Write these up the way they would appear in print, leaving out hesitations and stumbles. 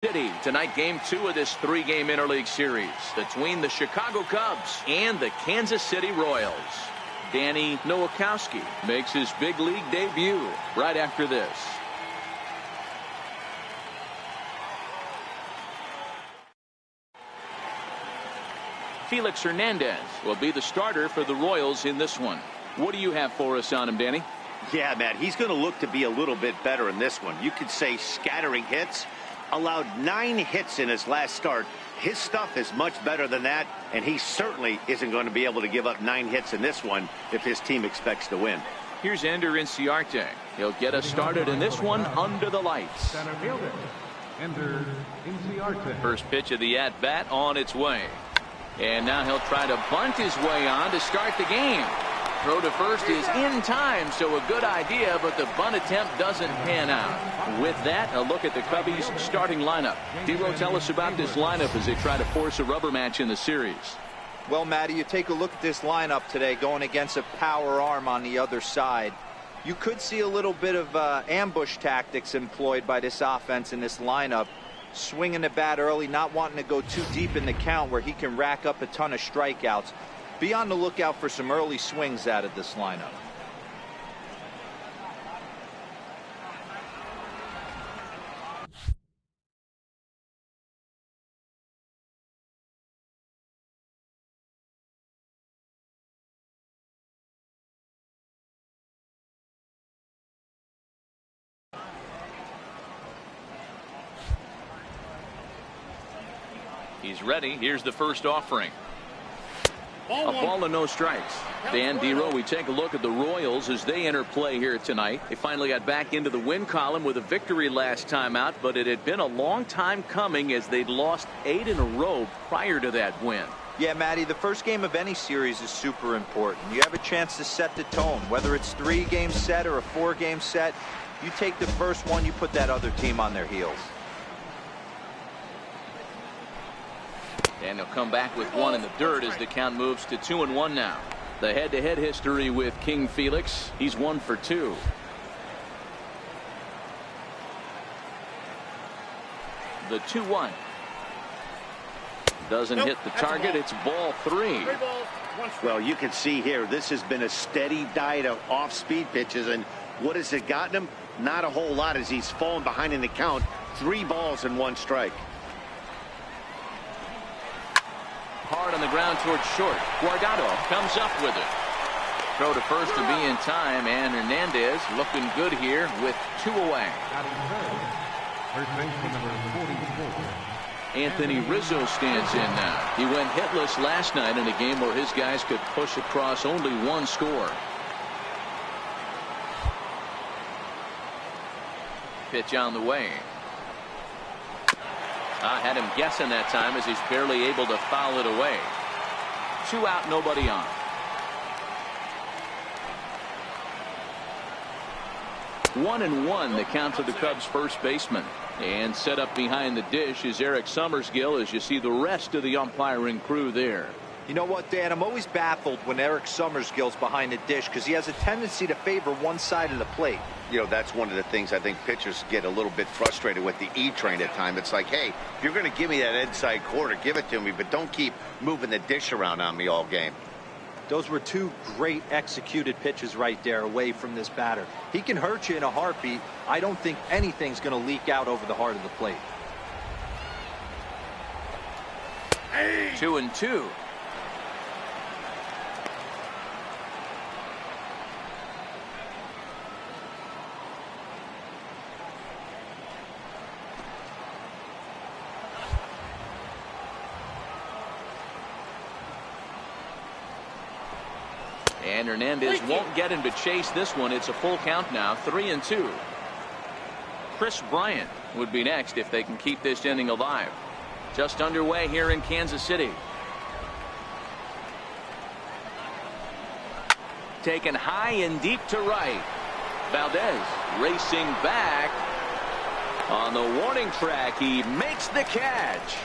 City tonight, game 2 of this 3-game interleague series between the Chicago Cubs and the Kansas City Royals. Danny Nowakowski makes his big league debut right after this. Felix Hernandez will be the starter for the Royals in this one. What do you have for us on him, Danny? Yeah, Matt, he's going to look to be a little bit better in this one. You could say scattering hits. Allowed 9 hits in his last start. His stuff is much better than that, and he certainly isn't going to be able to give up 9 hits in this one if his team expects to win. Here's Ender Inciarte. He'll get us started in this one under the lights. Center fielder, Ender Inciarte. First pitch of the at-bat on its way. And now he'll try to bunt his way on to start the game. Throw to first is in time, so a good idea, but the bunt attempt doesn't pan out. With that, a look at the Cubbies' starting lineup. D-Row, tell us about this lineup as they try to force a rubber match in the series. Well, Matty, you take a look at this lineup today going against a power arm on the other side. You could see a little bit of ambush tactics employed by this offense in this lineup. Swinging the bat early, not wanting to go too deep in the count where he can rack up a ton of strikeouts. Be on the lookout for some early swings out of this lineup. He's ready. Here's the first offering. A ball and no strikes. Dan, D-Row, we take a look at the Royals as they enter play here tonight. They finally got back into the win column with a victory last time out, but it had been a long time coming as they'd lost 8 in a row prior to that win. Yeah, Matty, the first game of any series is super important. You have a chance to set the tone, whether it's 3-game set or a 4-game set. You take the first one, you put that other team on their heels. And he'll come back with one in the dirt as the count moves to 2-1 now. The head-to-head history with King Felix. He's 1 for 2. The 2-1. Doesn't hit the target. It's ball 3. Well, you can see here, this has been a steady diet of off-speed pitches, and what has it gotten him? Not a whole lot as he's fallen behind in the count. 3 balls and 1 strike. Hard on the ground towards short. Guardado comes up with it. Throw to first to be in time, and Hernandez looking good here with 2 away. First baseman number 44. Anthony Rizzo stands in now. He went hitless last night in a game where his guys could push across only 1 score. Pitch on the way. I had him guessing that time as he's barely able to foul it away. 2 out, nobody on. One and one, the count to the Cubs' first baseman. And set up behind the dish is Eric Summersgill as you see the rest of the umpiring crew there. You know what, Dan? I'm always baffled when Eric Summersgill's behind the dish because he has a tendency to favor one side of the plate. You know, that's one of the things I think pitchers get a little bit frustrated with the E-train at times. It's like, hey, if you're going to give me that inside corner, give it to me, but don't keep moving the dish around on me all game. Those were 2 great executed pitches right there away from this batter. He can hurt you in a heartbeat. I don't think anything's going to leak out over the heart of the plate. 2-2. And Hernandez won't get him to chase this one. It's a full count now, 3-2. Chris Bryant would be next if they can keep this inning alive. Just underway here in Kansas City. Taken high and deep to right. Valdez racing back. On the warning track, he makes the catch.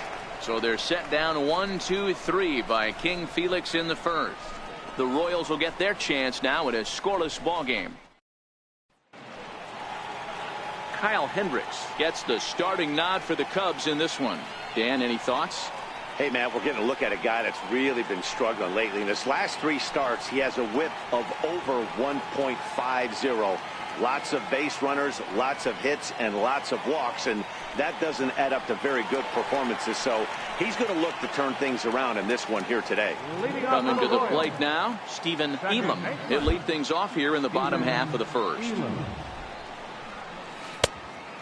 So they're set down 1-2-3 by King Felix in the first. The Royals will get their chance now in a scoreless ball game. Kyle Hendricks gets the starting nod for the Cubs in this one. Dan, any thoughts? Hey, man, we're getting a look at a guy that's really been struggling lately. In his last 3 starts, he has a whip of over 1.50. Lots of base runners, lots of hits, and lots of walks, and that doesn't add up to very good performances. So he's going to look to turn things around in this one here today. Coming to the plate now, Stephen Elam. He'll lead things off here in the bottom half of the first.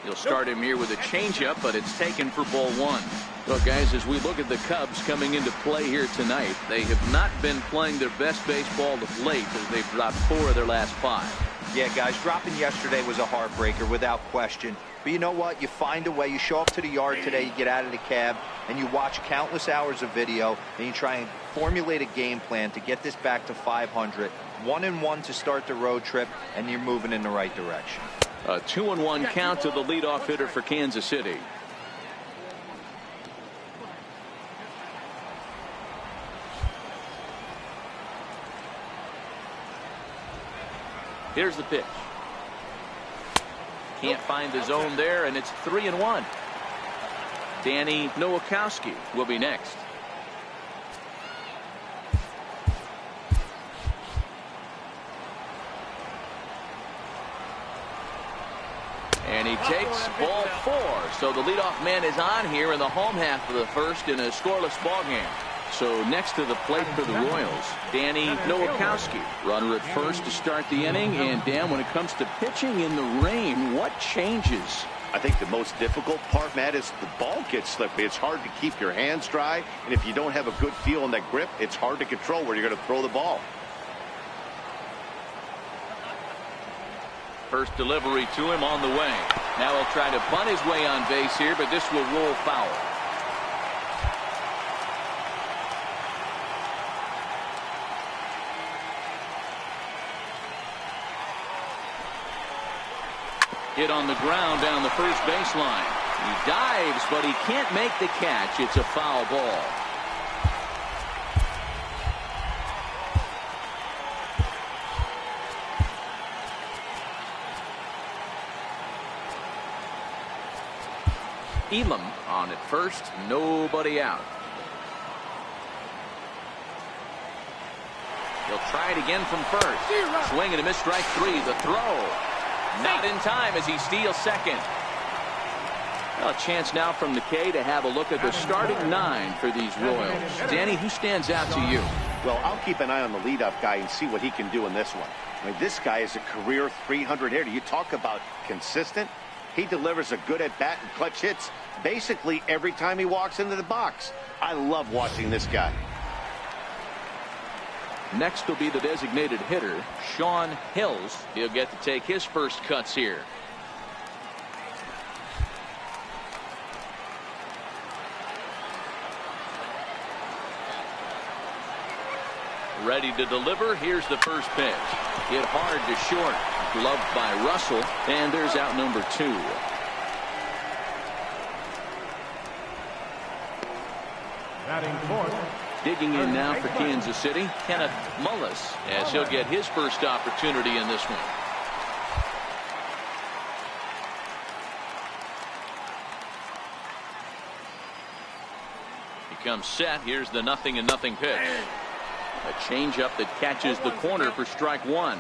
He'll start him here with a changeup, but it's taken for ball 1. Well, guys, as we look at the Cubs coming into play here tonight, they have not been playing their best baseball of late as they've dropped 4 of their last 5. Yeah, guys, dropping yesterday was a heartbreaker without question. But you know what? You find a way. You show up to the yard today, you get out of the cab, and you watch countless hours of video, and you try and formulate a game plan to get this back to 500. 1-1 to start the road trip, and you're moving in the right direction. A 2-1 count to the leadoff hitter for Kansas City. Here's the pitch. Can't find the zone there, and it's 3-1. Danny Nowakowski will be next. And he takes ball 4. So the leadoff man is on here in the home half of the first in a scoreless ball game. So next to the plate for the Royals, Danny Nowakowski, runner at first to start the inning. And Dan, when it comes to pitching in the rain, what changes? I think the most difficult part, Matt, is the ball gets slippery. It's hard to keep your hands dry, and if you don't have a good feel in that grip, it's hard to control where you're going to throw the ball. First delivery to him on the way. Now he'll try to bunt his way on base here, but this will roll foul. Hit on the ground down the first baseline. He dives, but he can't make the catch. It's a foul ball. Elam on at first, nobody out. He'll try it again from first. Swing and a miss, strike 3. The throw. Not in time as he steals second. Well, a chance now from the K to have a look at the starting 9 for these Royals. Danny, who stands out to you? Well, I'll keep an eye on the leadoff guy and see what he can do in this one. I mean, this guy is a career 300 hitter. You talk about consistent. He delivers a good at-bat and clutch hits basically every time he walks into the box. I love watching this guy. Next will be the designated hitter, Sean Hills. He'll get to take his first cuts here. Ready to deliver. Here's the first pitch. Hit hard to short. Gloved by Russell. And there's out number 2. Batting fourth. Digging in now for Kansas City, Kenneth Mullis, as he'll get his first opportunity in this one. He comes set. Here's the 0-0 pitch. A changeup that catches the corner for strike 1.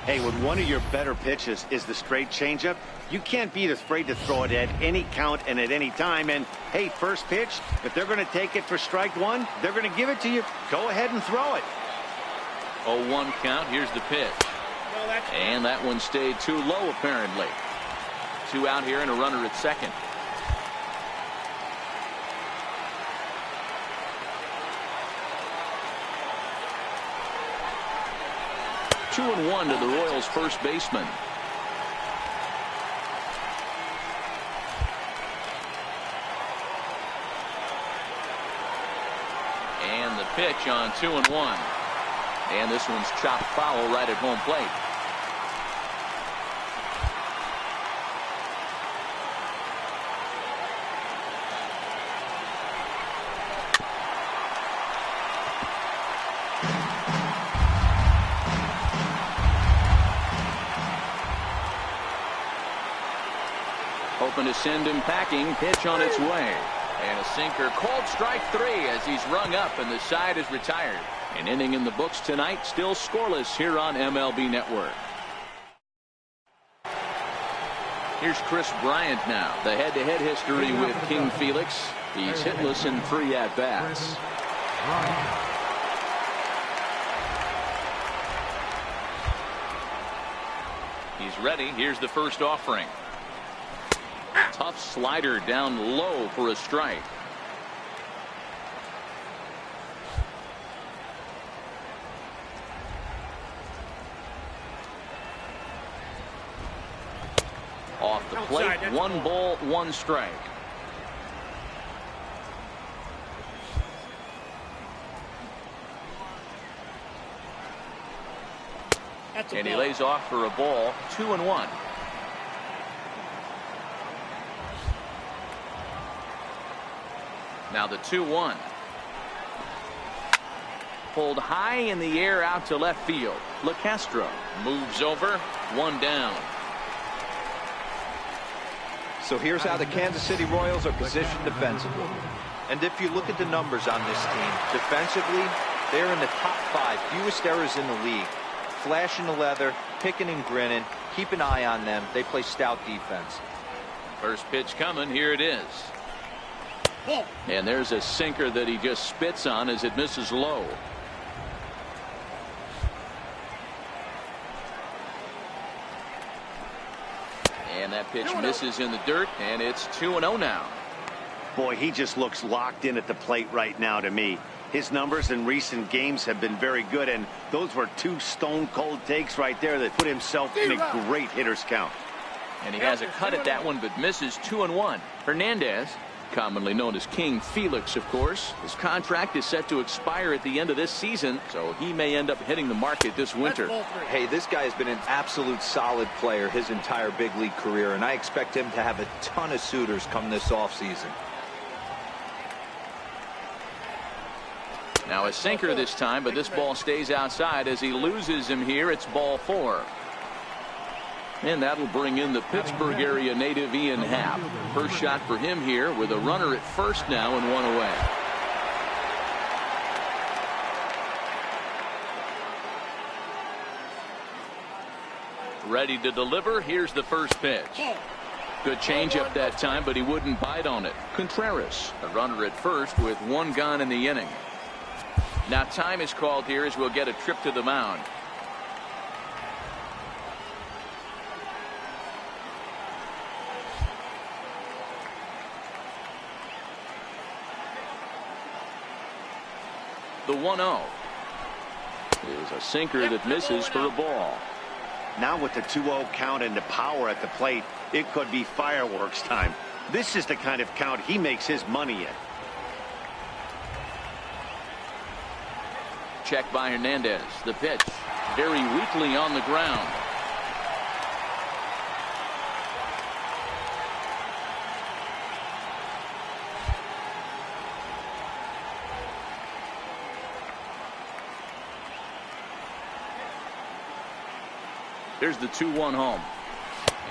Hey, when one of your better pitches is the straight changeup, you can't be afraid to throw it at any count and at any time. And, hey, first pitch, if they're going to take it for strike 1, they're going to give it to you. Go ahead and throw it. 0-1 count. Here's the pitch. And that one stayed too low, apparently. 2 out here and a runner at second. Two and 1 to the Royals' first baseman. And the pitch on 2-1. And this one's chopped foul right at home plate. hoping to send him packing. Pitch on its way. And a sinker, called strike 3 as he's rung up and the side is retired. An inning in the books tonight, still scoreless here on MLB Network. Here's Chris Bryant now. The head-to-head history with King Felix. He's hitless in 3 at-bats. He's ready. Here's the first offering. Tough slider down low for a strike. Off the plate, 1 ball, 1 strike. And he lays off for a ball, 2-1. Now the 2-1. Pulled high in the air out to left field. LeCastro moves over, 1 down. So here's how the Kansas City Royals are positioned defensively. And if you look at the numbers on this team, defensively, they're in the top 5 fewest errors in the league. Flashing the leather, picking and grinning. Keep an eye on them. They play stout defense. First pitch coming. Here it is. And there's a sinker that he just spits on as it misses low. And that pitch misses in the dirt, and it's 2-0 now. Boy, he just looks locked in at the plate right now to me. His numbers in recent games have been very good, and those were 2 stone-cold takes right there that put himself in a great hitter's count. And he has a cut at that one, but misses 2-1. Hernandez, commonly known as King Felix, of course. His contract is set to expire at the end of this season, so he may end up hitting the market this winter. Hey, this guy has been an absolute solid player his entire big league career, and I expect him to have a ton of suitors come this offseason. Now a sinker this time, but this ball stays outside as he loses him here. It's ball 4. And that'll bring in the Pittsburgh area native Ian Happ. First shot for him here with a runner at first now and 1 away. Ready to deliver. Here's the first pitch. Good changeup that time, but he wouldn't bite on it. Contreras, a runner at first with 1 gone in the inning. Now time is called here as we'll get a trip to the mound. The 1-0 is a sinker that misses for a ball. Now with the 2-0 count and the power at the plate, it could be fireworks time. This is the kind of count he makes his money in. Check by Hernandez. The pitch very weakly on the ground. There's the 2-1 home.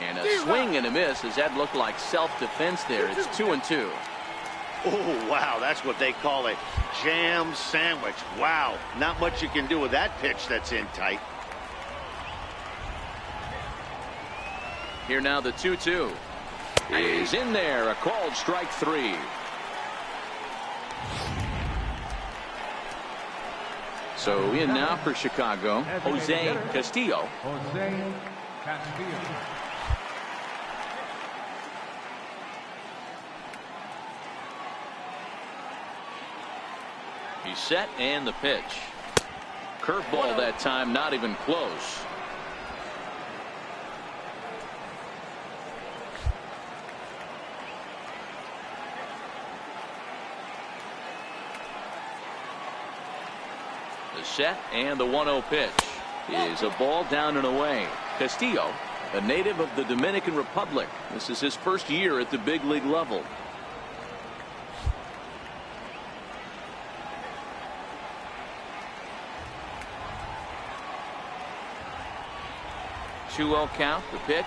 And a swing and a miss as that looked like self-defense there. It's 2-2. Oh, wow, that's what they call it. Jam sandwich. Wow, not much you can do with that pitch that's in tight. Here now the 2-2 is in there. A called strike 3. So in now for Chicago, Jose Castillo. Jose Castillo. He's set and the pitch. Curveball that time, not even close. The set and the 1-0 pitch is a ball down and away. Castillo, a native of the Dominican Republic. This is his first year at the big league level. Two 2-0 count. The pitch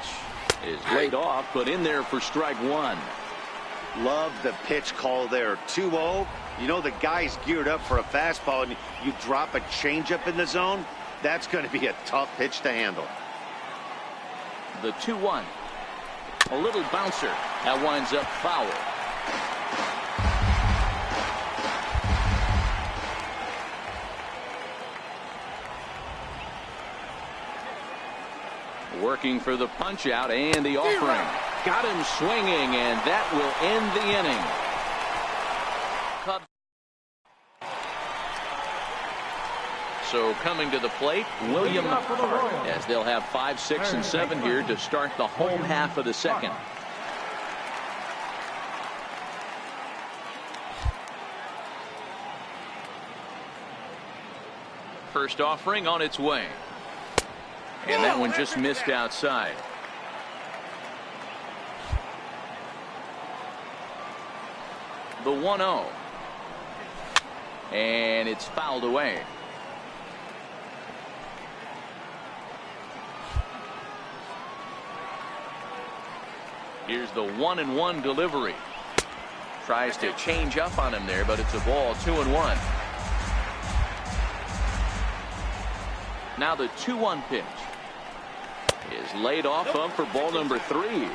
is laid off, but in there for strike one. Love the pitch call there. 2-0. You know the guy's geared up for a fastball, and you drop a changeup in the zone. That's going to be a tough pitch to handle. The 2-1. A little bouncer. That winds up foul. Working for the punch out and the offering. Got him swinging, and that will end the inning. Cubs. So coming to the plate, William, as they'll have 5, 6, and 7 here to start the home half of the second. First offering on its way. And that one just missed outside. The 1-0. And it's fouled away. Here's the 1-1 delivery. Tries to change up on him there, but it's a ball. 2-1. Now the 2-1 pitch is laid off of for ball number 3.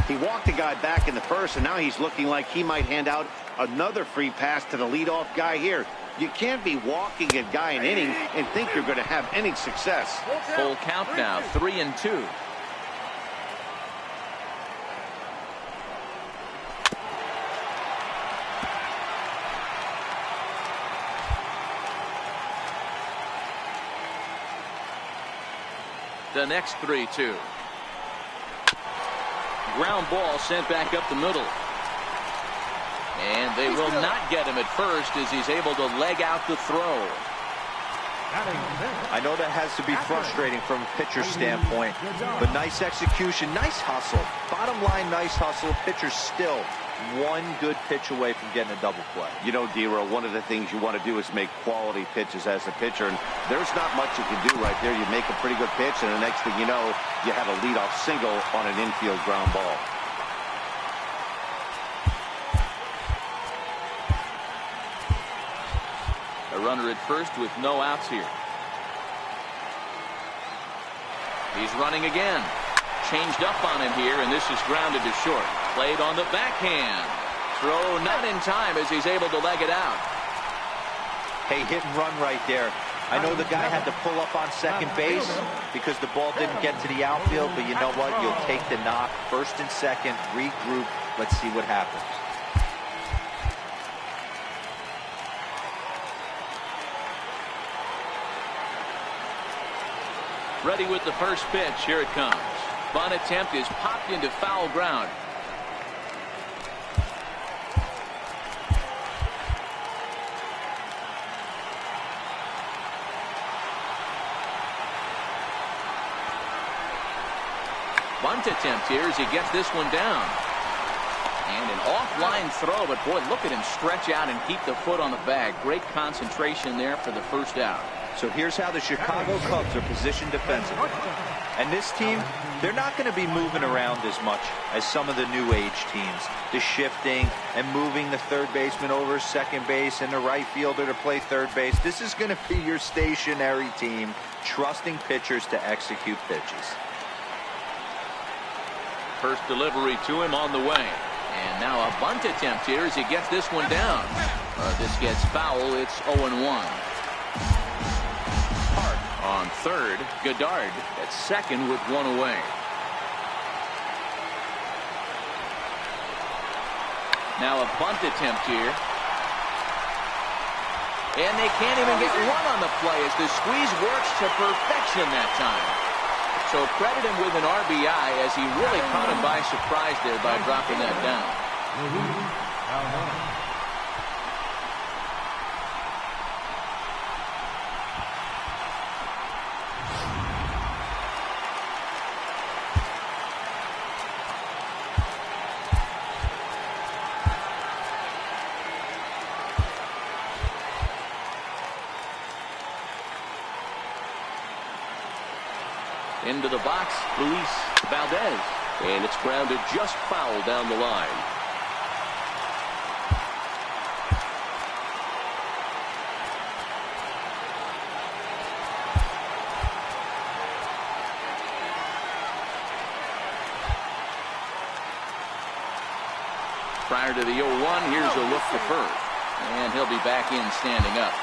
He walked the guy back in the first, and now he's looking like he might hand out another free pass to the leadoff guy here. You can't be walking a guy an inning and think you're going to have any success. Full count now, 3-2. The next 3-2. Ground ball sent back up the middle. And they will not get him at first as he's able to leg out the throw. I know that has to be frustrating from a pitcher's standpoint, but nice execution, nice hustle. Bottom line, nice hustle. Pitcher's still one good pitch away from getting a double play. You know, D-Row, one of the things you want to do is make quality pitches as a pitcher, and there's not much you can do right there. You make a pretty good pitch, and the next thing you know, you have a leadoff single on an infield ground ball. A runner at first with no outs here. He's running again. Changed up on him here, and this is grounded to short. Played on the backhand. Throw not in time as he's able to leg it out. Hey, hit and run right there. I know the guy had to pull up on second base because the ball didn't get to the outfield, but you know what? You'll take the knock. First and second, regroup. Let's see what happens. Ready with the first pitch. Here it comes. Bunt attempt is popped into foul ground. Bunt attempt here as he gets this one down. And an offline throw, but boy, look at him stretch out and keep the foot on the bag. Great concentration there for the first out. So here's how the Chicago Cubs are positioned defensively. And this team, they're not going to be moving around as much as some of the new age teams. The shifting and moving the third baseman over second base and the right fielder to play third base. This is going to be your stationary team, trusting pitchers to execute pitches. First delivery to him on the way. And now a bunt attempt here as he gets this one down. This gets foul. It's 0-1. On third, Goddard at second with one away. Now a bunt attempt here. And they can't even get one on the play as the squeeze works to perfection that time. So credit him with an RBI as he really caught him by surprise there by dropping that down. Into the box, Luis Valdez. And it's grounded just foul down the line. Prior to the 0-1, here's a look to first. And he'll be back in standing up.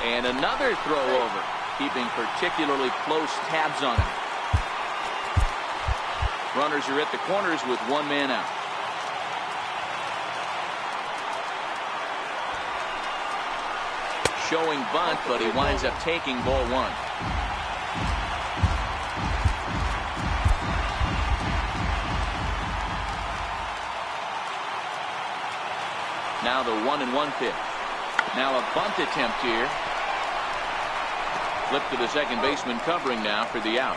And another throw over, keeping particularly close tabs on him. Runners are at the corners with one man out. Showing bunt, but he winds up taking ball one. Now the 1-1 pitch. Now a bunt attempt here. Flip to the second baseman covering now for the out.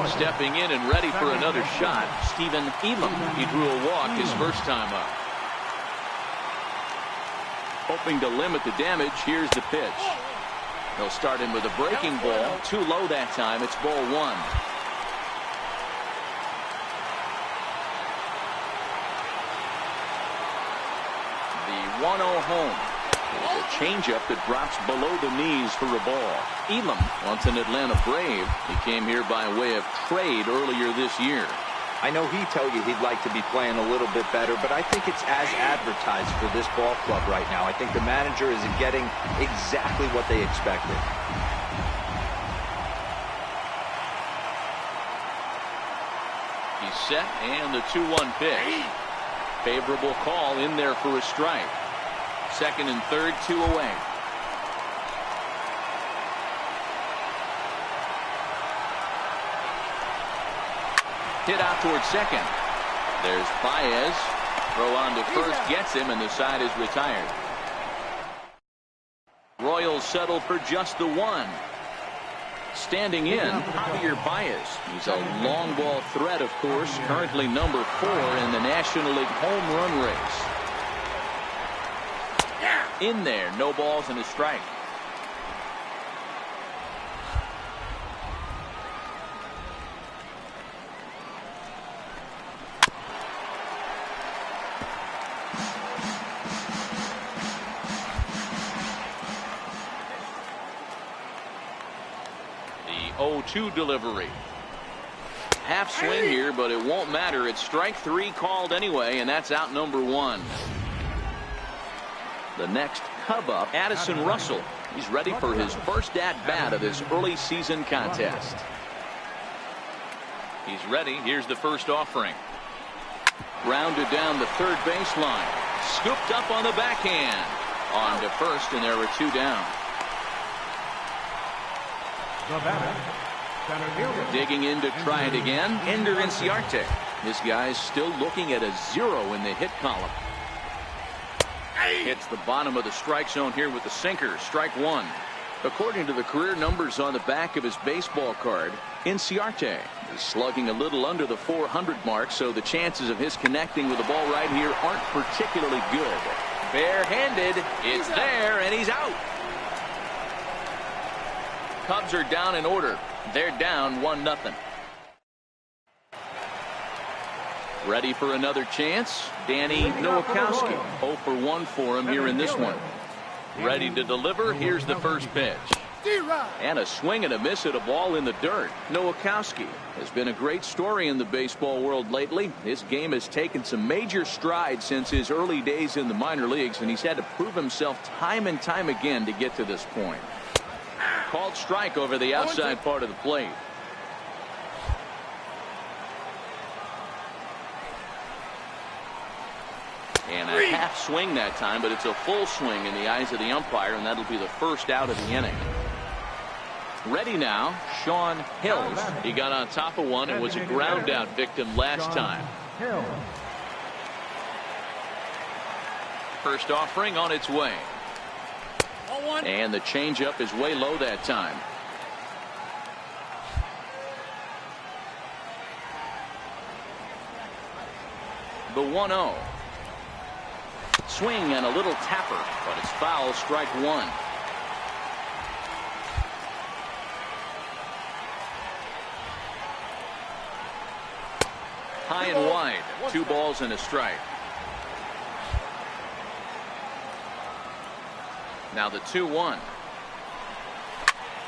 Stepping in and ready for another shot, Stephen Elam. He drew a walk his first time up. Hoping to limit the damage, here's the pitch. He'll start in with a breaking ball. Too low that time. It's ball one. The 1-0 home. A changeup that drops below the knees for a ball. Elam, once an Atlanta Brave, he came here by way of trade earlier this year. I know he'd tell you he'd like to be playing a little bit better, but I think it's as advertised for this ball club right now. I think the manager is getting exactly what they expected. He's set, and the 2-1 pitch. Favorable call in there for a strike. Second and third, 2 away. Hit out towards second. There's Baez. Throw on to first, gets him, and the side is retired. Royals settle for just the one. Standing in, Javier Baez. He's a long ball threat, of course, currently number 4 in the National League home run race. In there, no balls and a strike. The 0-2 delivery. Half swing here, but it won't matter. It's strike 3 called anyway, and that's out number 1. The next Cub up, Addison Russell. He's ready for his first at-bat of this early season contest. He's ready. Here's the first offering. Grounded down the third baseline. Scooped up on the backhand. On to first, and there were 2 down. Digging in to try it again, Ender Inciarte. This guy's still looking at a 0 in the hit column. Hits the bottom of the strike zone here with the sinker. Strike 1. According to the career numbers on the back of his baseball card, Inciarte is slugging a little under the 400 mark, so the chances of his connecting with the ball right here aren't particularly good. Barehanded, it's there, and he's out. Cubs are down in order. They're down 1-0. Ready for another chance. Danny Nowakowski. 0 for 1 for him here in this one. Ready to deliver. Here's the first pitch. And a swing and a miss at a ball in the dirt. Nowakowski has been a great story in the baseball world lately. His game has taken some major strides since his early days in the minor leagues, and he's had to prove himself time and time again to get to this point. Called strike over the outside part of the plate. And a half swing that time, but it's a full swing in the eyes of the umpire, and that'll be the first out of the inning. Ready now, Sean Hills. He got on top of one and was a ground out victim last time. First offering on its way. And the changeup is way low that time. The 1-0. Swing and a little tapper, but it's foul, strike one. High and wide. 2 balls and a strike. Now the 2-1.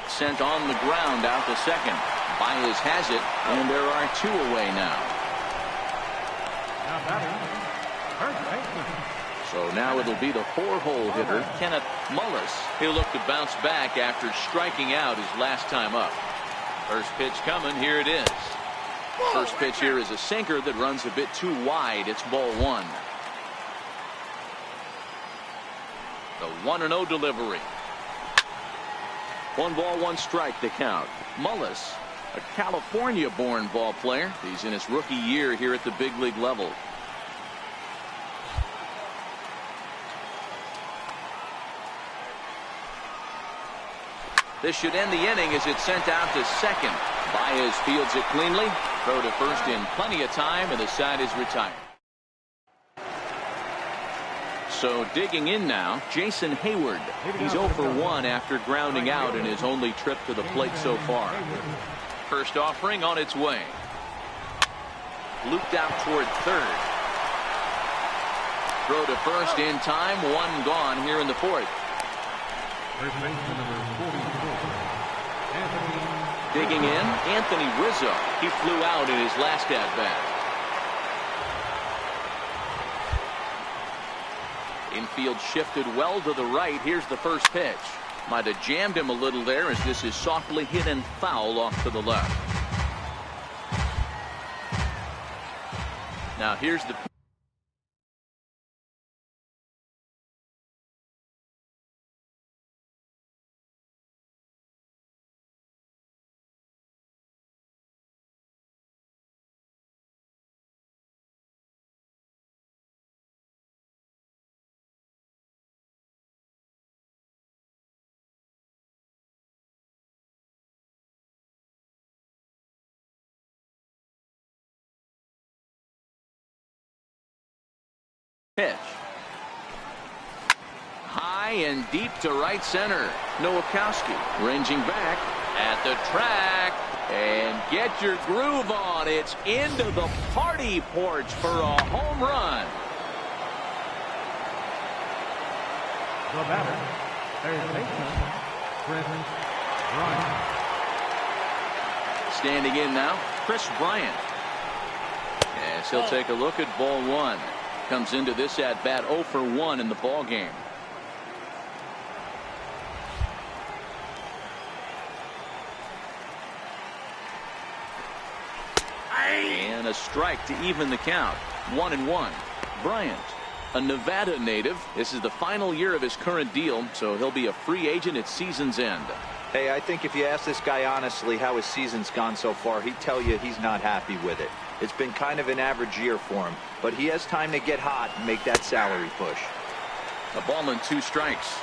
Sent on the ground out to second. Baez has it, and there are 2 away now. So now it'll be the 4-hole hitter, Kenneth Mullis. He'll look to bounce back after striking out his last time up. First pitch coming. Here it is. First pitch here is a sinker that runs a bit too wide. It's ball 1. The 1-0 delivery. 1 ball, 1 strike to count. Mullis, a California-born ball player. He's in his rookie year here at the big league level. This should end the inning as it's sent out to second. Baez fields it cleanly. Throw to first in plenty of time, and the side is retired. So digging in now, Jason Hayward. He's 0 for 1 after grounding out in his only trip to the plate so far. First offering on its way. Looped out toward third. Throw to first in time. 1 gone here in the 4th. Digging in, Anthony Rizzo. He flew out in his last at-bat. Infield shifted well to the right. Here's the first pitch. Might have jammed him a little there as this is softly hit and foul off to the left. Now here's the pitch. High and deep to right center. Nowakowski ranging back at the track. And get your groove on. It's into the party porch for a home run. The batter, third baseman, Chris Bryant. Standing in now, Chris Bryant. Yes, he'll take a look at ball 1. Comes into this at bat 0 for 1 in the ball game. And a strike to even the count. 1-1. Bryant, a Nevada native. This is the final year of his current deal, so he'll be a free agent at season's end. Hey, I think if you ask this guy honestly how his season's gone so far, he'd tell you he's not happy with it. It's been kind of an average year for him, but he has time to get hot and make that salary push. A ball and 2 strikes.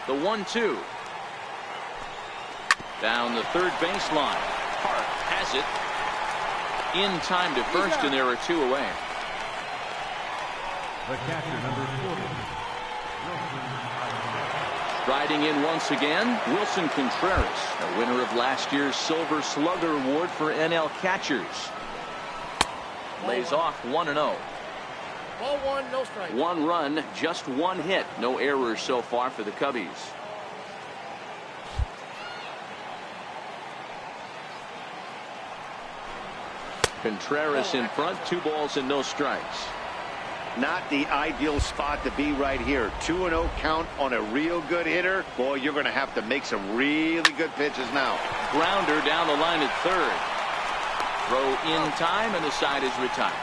The 1-2. Down the third baseline. Park has it. In time to first, and there are 2 away. The catcher, number 40. Striding in once again, Wilson Contreras, a winner of last year's Silver Slugger Award for NL catchers. Lays off 1-0. Ball 1, no strike. 1 run, just 1 hit. No errors so far for the Cubbies. Contreras in front, 2 balls and no strikes. Not the ideal spot to be right here. 2-0 count on a real good hitter. Boy, you're going to have to make some really good pitches now. Grounder down the line at third. Throw in time, and the side is retired.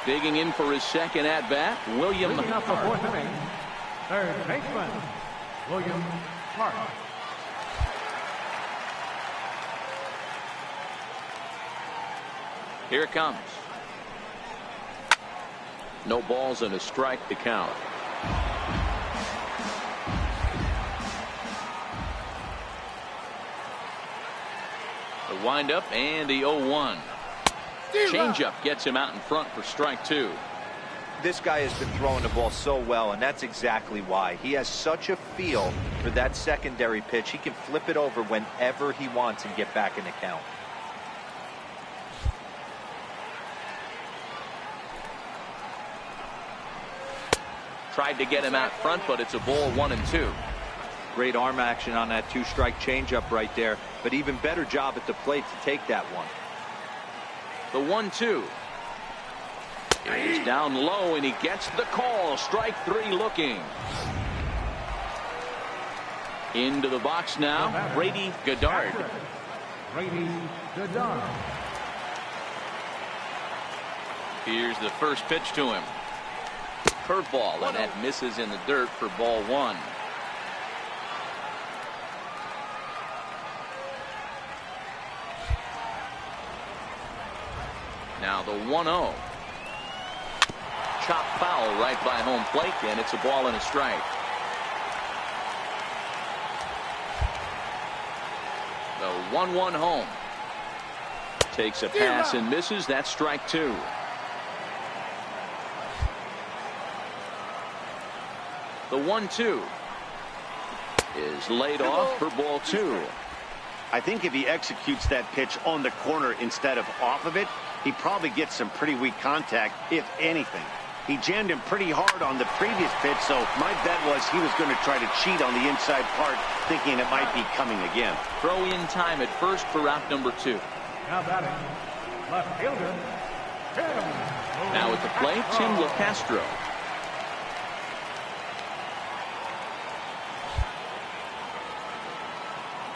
Digging in for his second at bat, William Hart. Third baseman, William Hart. Here it comes. No balls and a strike to count. The windup and the 0-1. Changeup gets him out in front for strike 2. This guy has been throwing the ball so well, and that's exactly why. He has such a feel for that secondary pitch. He can flip it over whenever he wants and get back in the count. Tried to get him out front, but it's a ball 1-2. Great arm action on that 2-strike changeup right there, but even better job at the plate to take that one. The 1-2 is down low, and he gets the call. Strike 3 looking. Into the box now, Brady Goddard. Brady Goddard. Here's the first pitch to him. Curveball, and that misses in the dirt for ball 1. Now the 1-0. Chop foul right by home plate, and it's a ball and a strike. The 1-1 home. Takes a pass and misses. That's strike 2. The 1-2 is laid off for ball 2. I think if he executes that pitch on the corner instead of off of it, he probably gets some pretty weak contact, if anything. He jammed him pretty hard on the previous pitch, so my bet was he was going to try to cheat on the inside part, thinking it might be coming again. Throw in time at first for out number 2. Now batting, left fielder, Tim. Now at the plate, Tim LeCastro.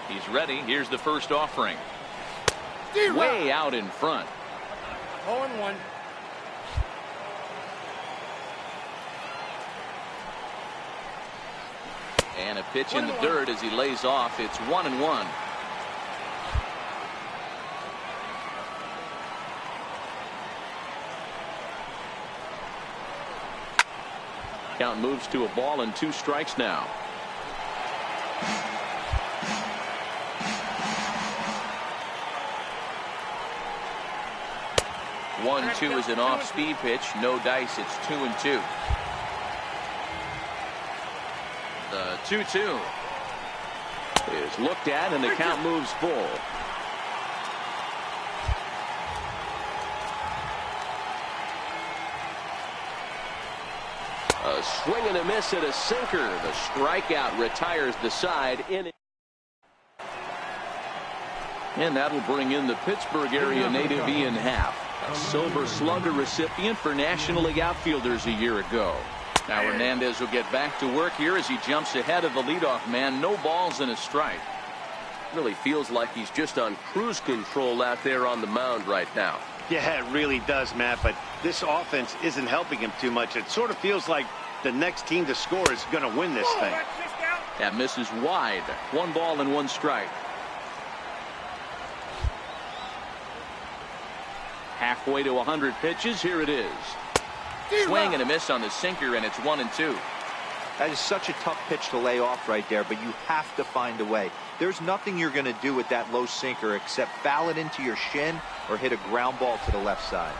He's ready. Here's the first offering. Way out in front. 0-1. And a pitch in the dirt as he lays off. It's 1-1. Count moves to a ball and 2 strikes now. 1-2 is an off-speed pitch. No dice. It's 2-2. The 2-2 is looked at, and the count moves full. A swing and a miss at a sinker. The strikeout retires the side in. And that'll bring in the Pittsburgh area native Ian Happ, a Silver Slugger recipient for National League outfielders a year ago. Now Hernandez will get back to work here as he jumps ahead of the leadoff man. No balls and a strike. Really feels like he's just on cruise control out there on the mound right now. Yeah, it really does, Matt, but this offense isn't helping him too much. It sort of feels like the next team to score is going to win this thing. That misses wide. 1 ball and 1 strike. Halfway to 100 pitches. Here it is. Swing and a miss on the sinker, and it's 1-2. That is such a tough pitch to lay off right there, but you have to find a way. There's nothing you're going to do with that low sinker except foul it into your shin or hit a ground ball to the left side.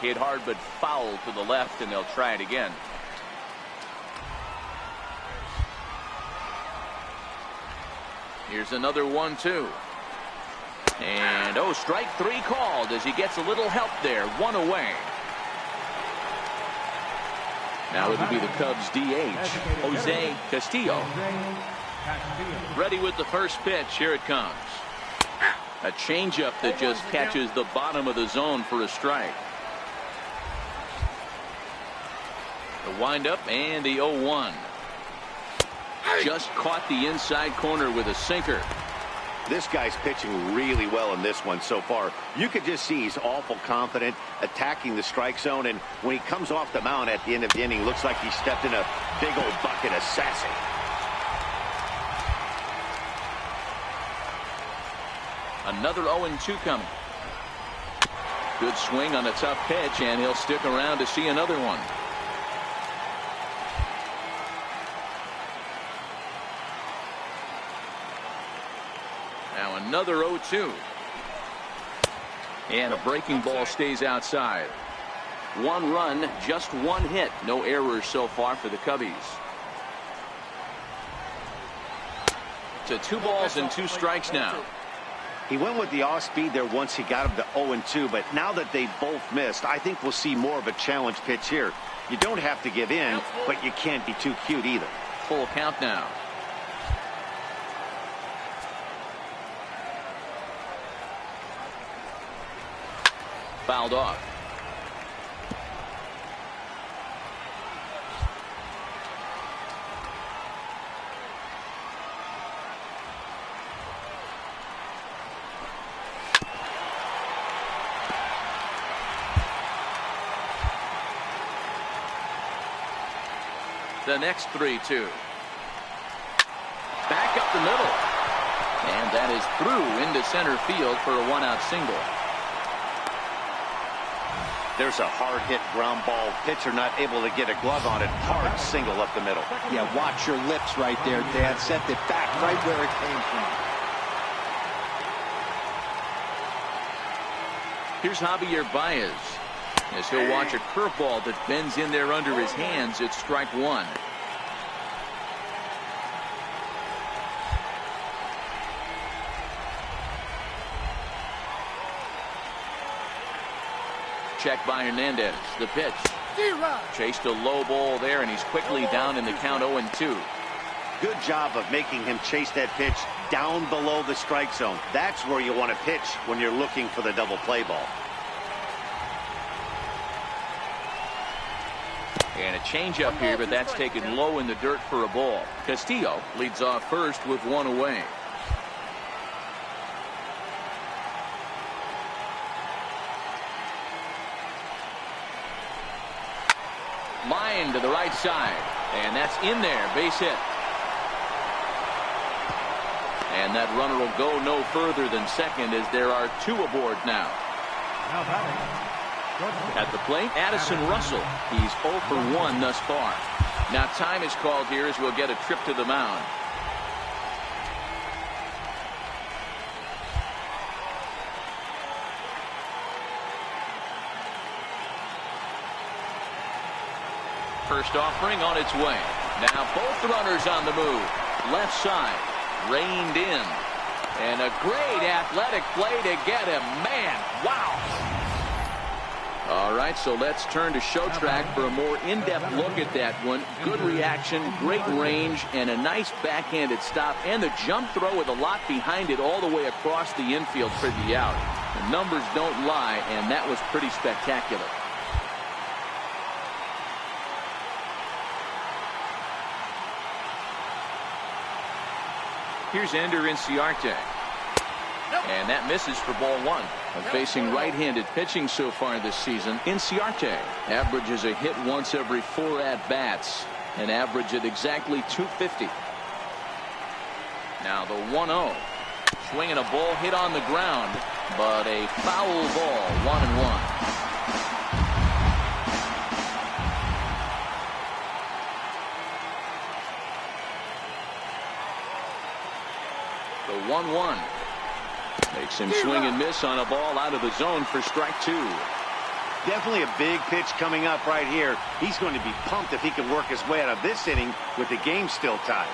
Hit hard but foul to the left, and they'll try it again. Here's another 1-2. And strike 3 called as he gets a little help there. 1 away. Now it'll be the Cubs DH, Jose Castillo. Ready with the first pitch. Here it comes. A changeup that just catches the bottom of the zone for a strike. The windup and the 0-1. Just caught the inside corner with a sinker. This guy's pitching really well in this one so far. You could just see he's awful confident attacking the strike zone, and when he comes off the mound at the end of the inning, looks like he stepped in a big old bucket of sassy. Another 0-2 coming. Good swing on a tough pitch, and he'll stick around to see another one. Now another 0-2. And a breaking ball stays outside. 1 run, just 1 hit. No errors so far for the Cubbies. To 2 balls and 2 strikes now. He went with the off speed there once he got him to 0-2, but now that they both missed, I think we'll see more of a challenge pitch here. You don't have to give in, but you can't be too cute either. Full count now. Fouled off. The next 3-2. Back up the middle. And that is through into center field for a 1-out single. There's a hard hit ground ball. Pitcher not able to get a glove on it. Hard single up the middle. Yeah, watch your lips right there, Dan. Sent it back right where it came from. Here's Javier Baez as he'll watch a curveball that bends in there under his hands. It's strike 1. Check by Hernandez. The pitch. Chased a low ball there, and he's quickly down in the count 0-2. Good job of making him chase that pitch down below the strike zone. That's where you want to pitch when you're looking for the double play ball. And a changeup here, but that's taken low in the dirt for a ball. Castillo leads off first with 1 away. Line to the right side, and that's in there. Base hit. And that runner will go no further than second as there are 2 aboard now. Now batting. At the plate, Addison Russell. He's 0 for 1 thus far. Now time is called here as we'll get a trip to the mound. First offering on its way. Now both runners on the move. Left side. Reined in. And a great athletic play to get him. Man, wow. All right, so let's turn to show track for a more in-depth look at that one. Good reaction, great range, and a nice backhanded stop. And the jump throw with a lot behind it all the way across the infield for the out. The numbers don't lie, and that was pretty spectacular. Here's Ender Inciarte. And that misses for ball 1. And facing right-handed pitching so far this season, Inciarte averages a hit once every 4 at-bats. An average at exactly 250. Now the 1-0. Swinging a ball hit on the ground, but a foul ball, 1-1. The 1-1 makes him swing and miss on a ball out of the zone for strike 2. Definitely a big pitch coming up right here. He's going to be pumped if he can work his way out of this inning with the game still tied.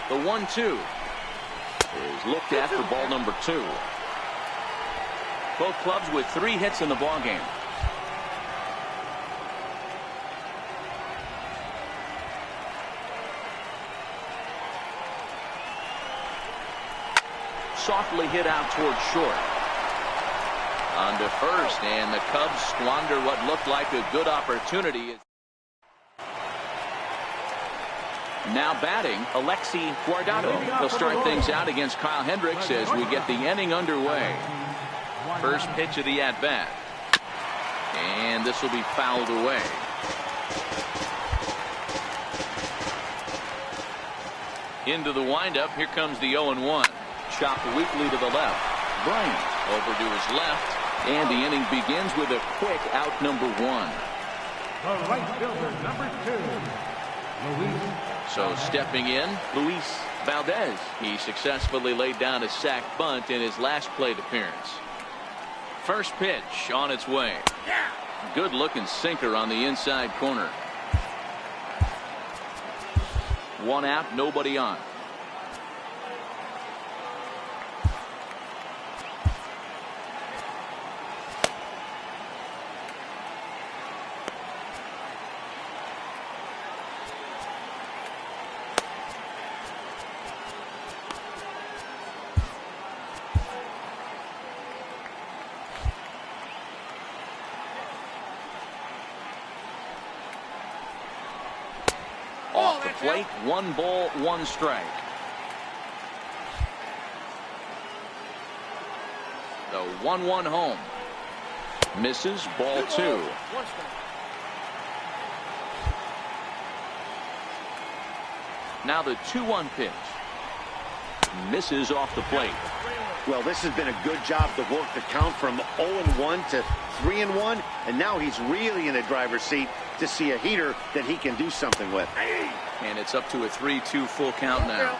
The 1-2 is looked at for ball number 2. Both clubs with 3 hits in the ballgame. Softly hit out towards short. On to first, and the Cubs squander what looked like a good opportunity. Now batting, Alexi Guardado. He'll start things out against Kyle Hendricks as we get the inning underway. First pitch of the at-bat. And this will be fouled away. Into the windup, here comes the 0-1. Chopped weakly to the left. Bryant over to his left, and the inning begins with a quick out number 1. The right fielder, number 2. So stepping in, Luis Valdez. He successfully laid down a sac bunt in his last plate appearance. First pitch on its way. Good looking sinker on the inside corner. One out, nobody on. Off the plate, 1 ball, 1 strike. The 1-1 home. Misses, ball 2. Now the 2-1 pitch. Misses off the plate. Well, this has been a good job to work the count from 0-1 to 3-1, and now he's really in the driver's seat to see a heater that he can do something with. And it's up to a 3-2 full count now.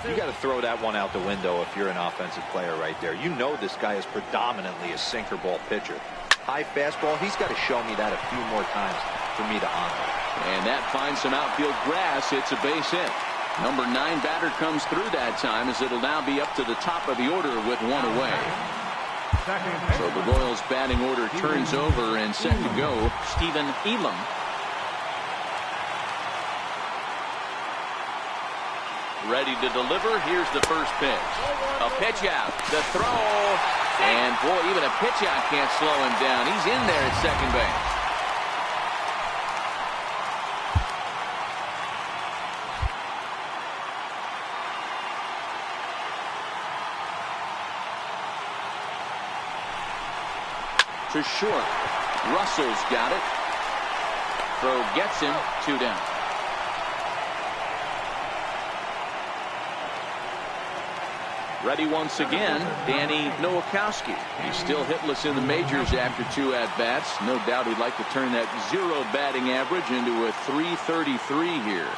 You got to throw that one out the window if you're an offensive player right there. You know this guy is predominantly a sinker ball pitcher. High fastball, he's got to show me that a few more times for me to honor. And that finds some outfield grass. It's a base hit. Number 9 batter comes through that time, as it'll now be up to the top of the order with 1 away. So the Royals batting order turns over, and set to go, Stephen Elam. Ready to deliver. Here's the first pitch. A pitch out. The throw. And boy, even a pitch out can't slow him down. He's in there at second base. To short. Russell's got it. Throw gets him. 2 down. Ready once again, Danny Nowakowski. He's still hitless in the majors after 2 at-bats. No doubt he'd like to turn that 0 batting average into a .333 here.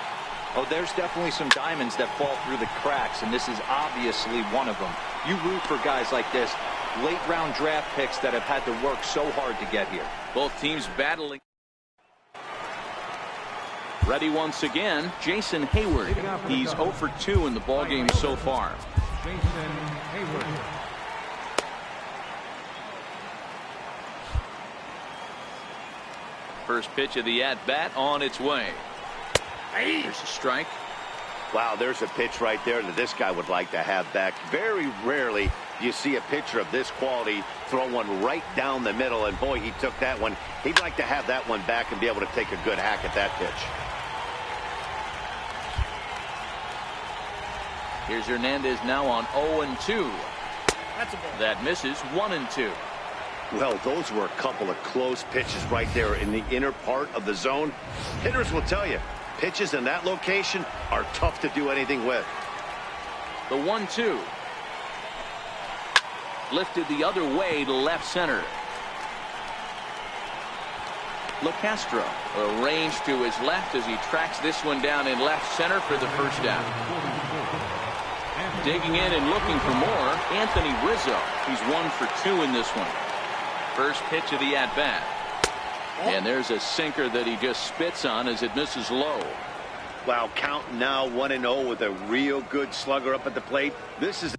Oh, there's definitely some diamonds that fall through the cracks, and this is obviously one of them. You root for guys like this, late-round draft picks that have had to work so hard to get here. Both teams battling. Ready once again, Jason Hayward. He's 0 for 2 in the ballgame so far. Jason Hayward. First pitch of the at-bat on its way. Here's a strike. Wow, there's a pitch right there that this guy would like to have back. Very rarely do you see a pitcher of this quality throw one right down the middle, and boy, he took that one. He'd like to have that one back and be able to take a good hack at that pitch. Here's Hernandez now on 0-2. That misses. 1-2. Well, those were a couple of close pitches right there in the inner part of the zone. Hitters will tell you, pitches in that location are tough to do anything with. The 1-2. Lifted the other way to left center. LeCastro arranged to his left as he tracks this one down in left center for the first down. Digging in and looking for more, Anthony Rizzo. He's 1 for 2 in this one. First pitch of the at-bat. And there's a sinker that he just spits on as it misses low. Wow, count now 1-0 with a real good slugger up at the plate. This is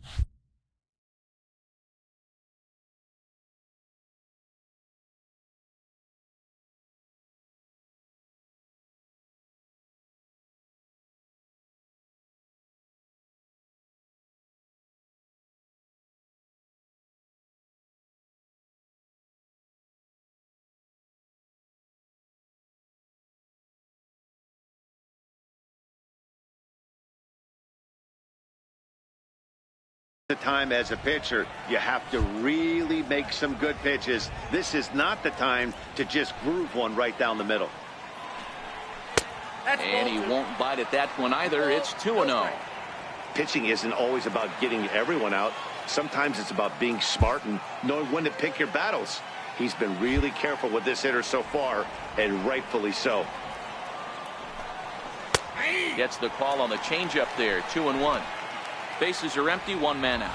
the time as a pitcher. You have to really make some good pitches. This is not the time to just groove one right down the middle. And he won't bite at that one either. It's 2-0. Pitching isn't always about getting everyone out. Sometimes it's about being smart and knowing when to pick your battles. He's been really careful with this hitter so far, and rightfully so. Gets the call on the changeup there. 2-1. Bases are empty. One man out.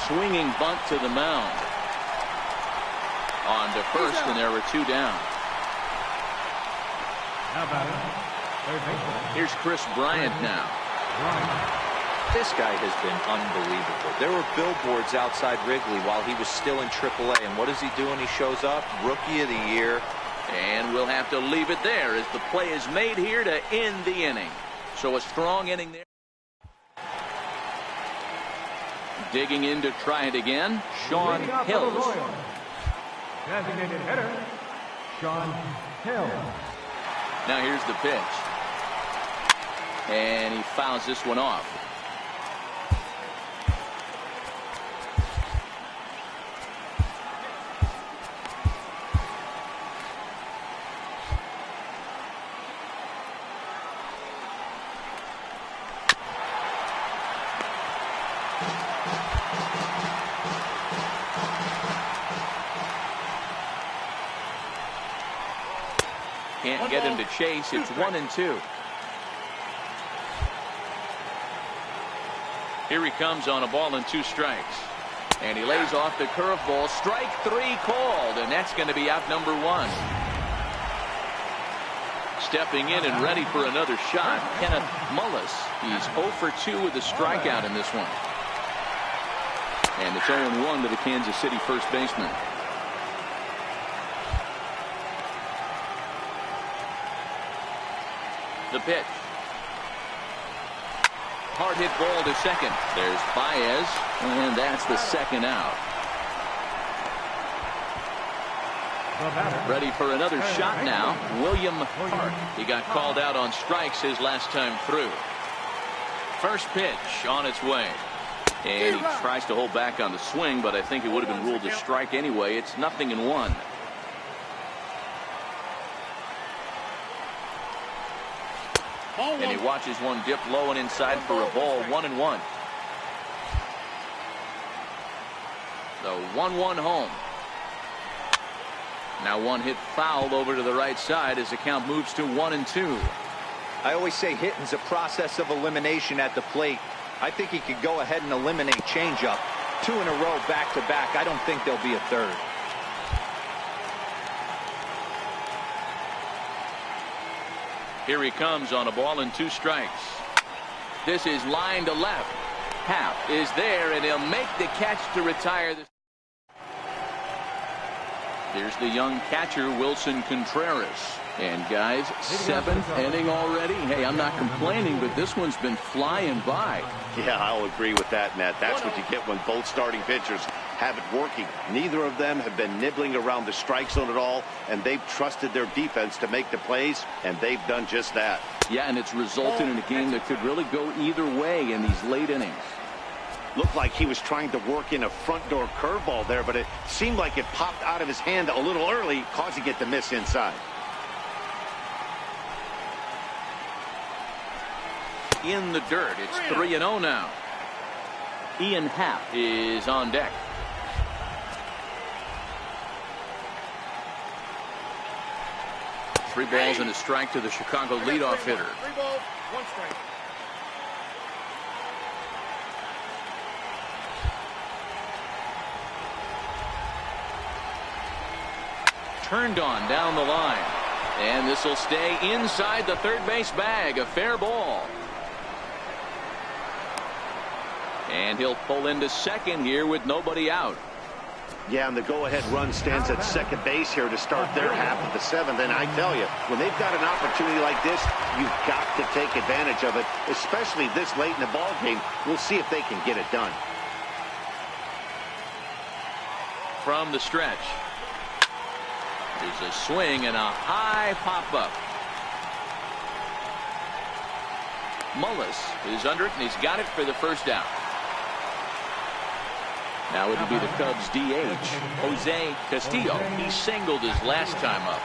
Swinging bunt to the mound. On to first, and there were two down. How about it? Third baseman. Here's Chris Bryant now. This guy has been unbelievable. There were billboards outside Wrigley while he was still in AAA, and what does he do when he shows up? Rookie of the Year. And we'll have to leave it there as the play is made here to end the inning. So a strong inning there. Digging in to try it again, Sean Hills. Designated hitter, Sean Hill. Now here's the pitch. And he fouls this one off. Can't get him to chase. It's 1-2. Here he comes on a ball and 2 strikes. And he lays off the curveball. Strike 3 called, and that's going to be out number 1. Stepping in and ready for another shot, Kenneth Mullis. He's 0 for 2 with a strikeout in this one. And it's 0-1 to the Kansas City first baseman. The pitch. Hard hit ball to second. There's Baez, and that's the second out. Ready for another shot now. William Hart. He got called out on strikes his last time through. First pitch on its way. And he tries to hold back on the swing, but I think it would have been ruled a strike anyway. It's 0-1. And he watches one dip low and inside for a ball. 1-1. The 1-1 home. Now one hit foul over to the right side as the count moves to 1-2. I always say hitting's a process of elimination at the plate. I think he could go ahead and eliminate changeup. 2 in a row back to back. I don't think there'll be a third. Here he comes on a ball and 2 strikes. This is line to left. Happ is there, and he'll make the catch to retire this. Here's the young catcher, Wilson Contreras. And guys, 7th inning already. Hey, I'm not complaining, but this one's been flying by. Yeah, I'll agree with that, Matt. That's what you get when both starting pitchers have it working. Neither of them have been nibbling around the strike zone at all, and they've trusted their defense to make the plays, and they've done just that. Yeah, and it's resulted in a game that could really go either way in these late innings. Looked like he was trying to work in a front door curveball there, but it seemed like it popped out of his hand a little early, causing it to miss inside. In the dirt, it's 3-0 now. Ian Happ is on deck. Three balls and a strike to the Chicago leadoff hitter. 3 balls, 1 strike. Turned on down the line. And this will stay inside the third base bag. A fair ball. And he'll pull into second here with nobody out. Yeah, and the go-ahead run stands at second base here to start their half of the 7th. And I tell you, when they've got an opportunity like this, you've got to take advantage of it, especially this late in the ball game. We'll see if they can get it done. From the stretch. There's a swing and a high pop-up. Mullis is under it, and he's got it for the first out. Now it'll be the Cubs DH, Jose Castillo. He singled his last time up.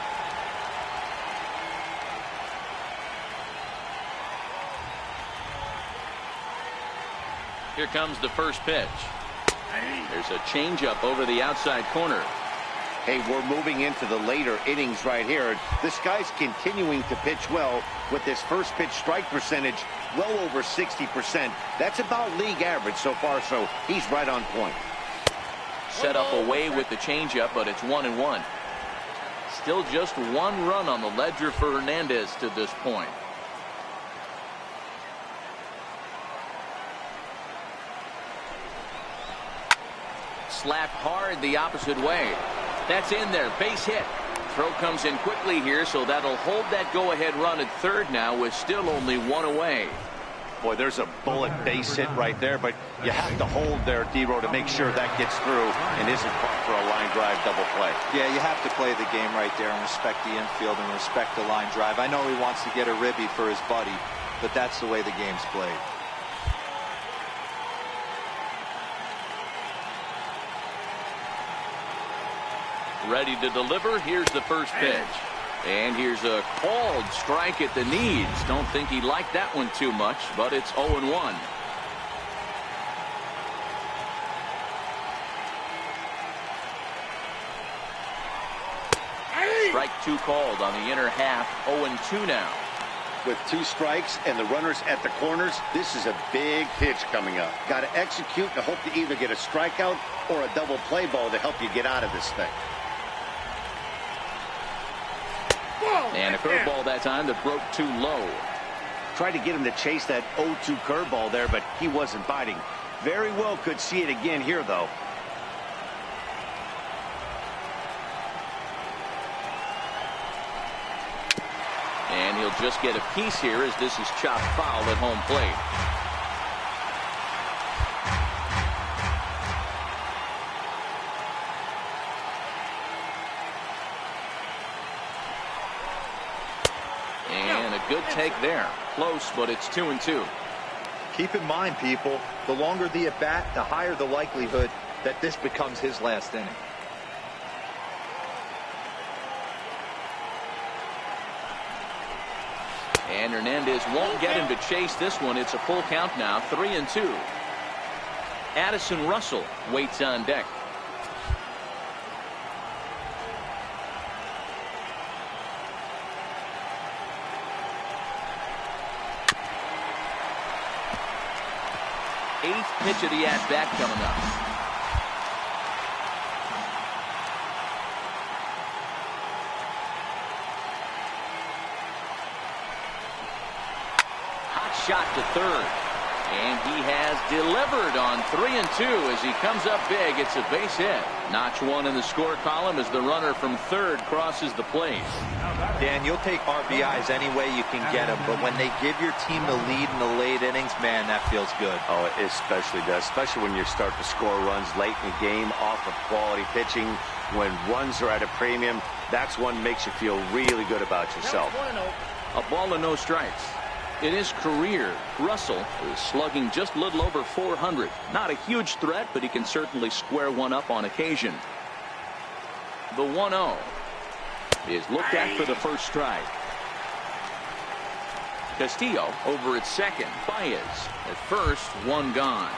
Here comes the first pitch. There's a changeup over the outside corner. Hey, we're moving into the later innings right here. This guy's continuing to pitch well with this first pitch strike percentage well over 60%. That's about league average so far, so he's right on point. Set up away with the changeup, but it's 1-1. Still just one run on the ledger for Hernandez to this point. Slapped hard the opposite way. That's in there. Base hit. Throw comes in quickly here, so that'll hold that go-ahead run at third now with still only one away. Boy, there's a bullet base hit right there, but you have to hold there, D-Row, to make sure that gets through and isn't caught for a line drive double play. Yeah, you have to play the game right there and respect the infield and respect the line drive. I know he wants to get a ribby for his buddy, but that's the way the game's played. Ready to deliver. Here's the first pitch. And here's a called strike at the knees. Don't think he liked that one too much, but it's 0-1. Strike two called on the inner half. 0-2 now. With two strikes and the runners at the corners, this is a big pitch coming up. Got to execute and hope to either get a strikeout or a double play ball to help you get out of this thing. And a curveball that time that broke too low. Tried to get him to chase that 0-2 curveball there, but he wasn't biting. Very well could see it again here, though. And he'll just get a piece here as this is chopped foul at home plate. And a good take there. Close, but it's 2-2. Keep in mind, people, the longer the at-bat, the higher the likelihood that this becomes his last inning. And Hernandez won't get him to chase this one. It's a full count now, 3-2. Addison Russell waits on deck. Eighth pitch of the at-bat coming up. Hot shot to third. And he has delivered on 3-2 as he comes up big. It's a base hit. Notch one in the score column as the runner from third crosses the plate. Dan, you'll take RBIs any way you can get them, but when they give your team the lead in the late innings, man, that feels good. Oh, it especially does, especially when you start to score runs late in the game off of quality pitching. When runs are at a premium, that's one makes you feel really good about yourself. A ball and no strikes. In his career, Russell is slugging just a little over 400. Not a huge threat, but he can certainly square one up on occasion. The 1-0 is looked at for the first strike. Castillo over at second. Baez at first, one gone.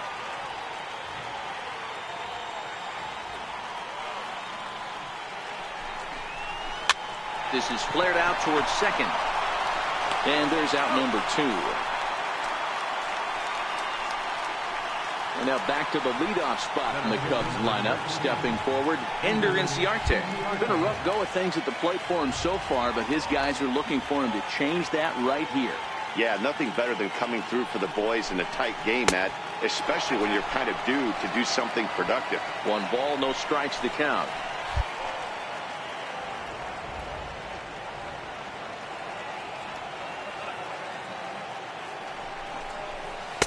This is flared out towards second. And there's out number 2. And now back to the leadoff spot in the Cubs lineup. Stepping forward, Ender Inciarte. Been a rough go of things at the plate for him so far, but his guys are looking for him to change that right here. Yeah, nothing better than coming through for the boys in a tight game, Matt, especially when you're kind of due to do something productive. 1 ball, no strikes to count.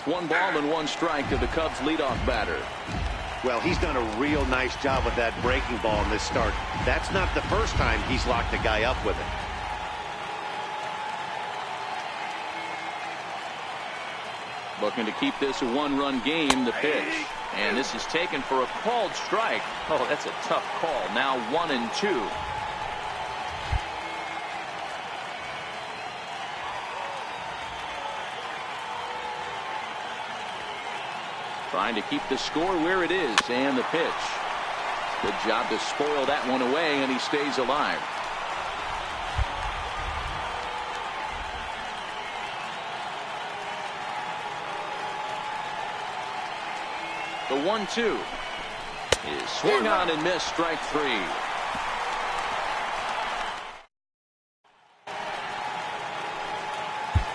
One ball and 1 strike to the Cubs leadoff batter. Well, he's done a real nice job with that breaking ball in this start. That's not the first time he's locked a guy up with it. Looking to keep this a 1-run game, the pitch. And this is taken for a called strike. Oh, that's a tough call. Now 1-2. Trying to keep the score where it is, and the pitch. Good job to spoil that one away, and he stays alive. The 1-2 is swung on and missed, strike three.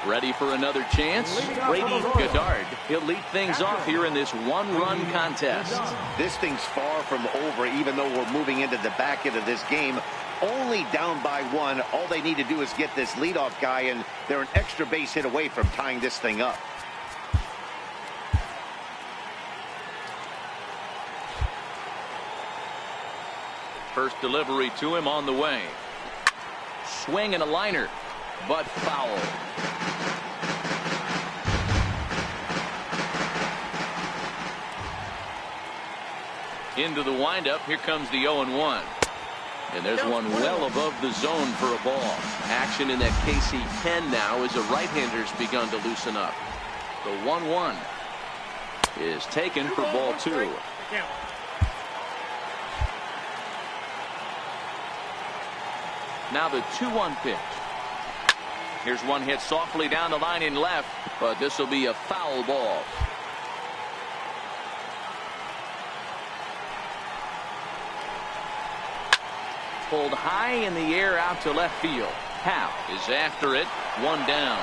Ready for another chance? Brady Goddard. He'll lead things off here in this one-run contest. This thing's far from over, even though we're moving into the back end of this game. Only down by one. All they need to do is get this leadoff guy, and they're an extra base hit away from tying this thing up. First delivery to him on the way. Swing and a liner, but foul. Into the windup. Here comes the 0-1. And there's one well above the zone for a ball. Action in that KC pen now as the right-hander's begun to loosen up. The 1-1 is taken for ball two. Now the 2-1 pitch. Here's one hit softly down the line in left, but this will be a foul ball. Pulled high in the air out to left field. Hal is after it. One down.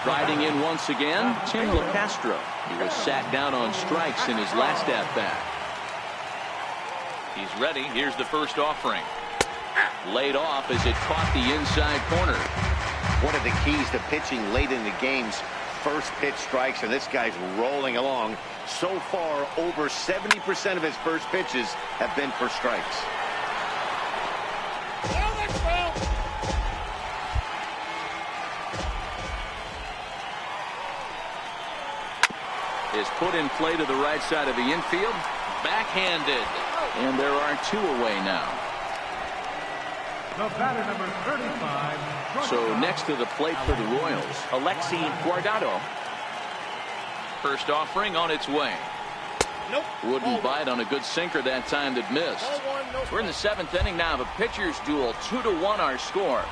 Riding in once again, Tim LeCastro. He was sat down on strikes in his last at-bat. He's ready. Here's the first offering. Laid off as it caught the inside corner. One of the keys to pitching late in the games, first pitch strikes, and this guy's rolling along. So far, over 70% of his first pitches have been for strikes. Is put in play to the right side of the infield. Backhanded. And there are two away now. The batter, number 35. So next to the plate for the Royals, Alexi Guardado. First offering on its way. Nope. Wouldn't bite on a good sinker that time that missed. We're in the seventh inning now. The pitchers duel. 2-1 our score.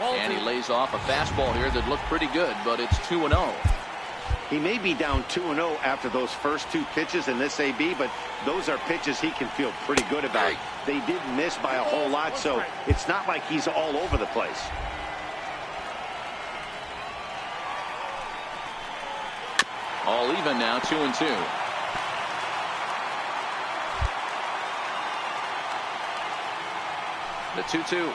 And he lays off a fastball here that looked pretty good, but it's 2-0. He may be down 2-0 after those first two pitches in this AB, but those are pitches he can feel pretty good about. They did miss by a whole lot, so it's not like he's all over the place. All even now, 2-2. The 2-2.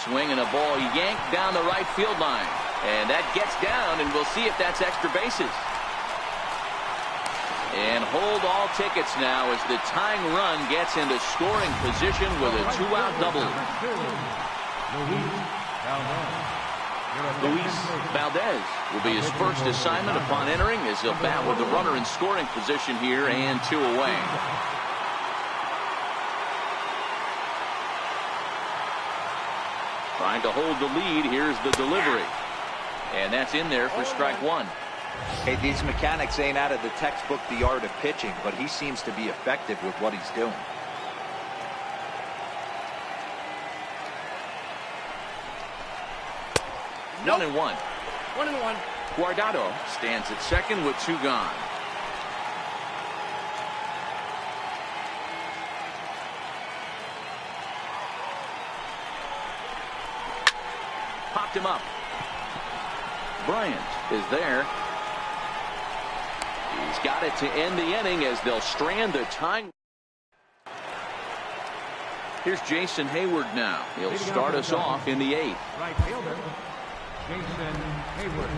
Swing and a ball yanked down the right field line. And that gets down, and we'll see if that's extra bases. And hold all tickets now as the tying run gets into scoring position with a two-out double. Luis Valdez will be his first assignment upon entering as he'll bat with the runner in scoring position here and two away. Trying to hold the lead. Here's the delivery. And that's in there for strike one. Hey, these mechanics ain't out of the textbook, The Art of Pitching, but he seems to be effective with what he's doing. Nope. 1-1. 1-1. Guardado stands at second with two gone. Popped him up. Bryant is there. He's got it to end the inning as they'll strand the tying. Here's Jason Hayward now. He'll start us off in the eighth. Right fielder, Jason Hayward.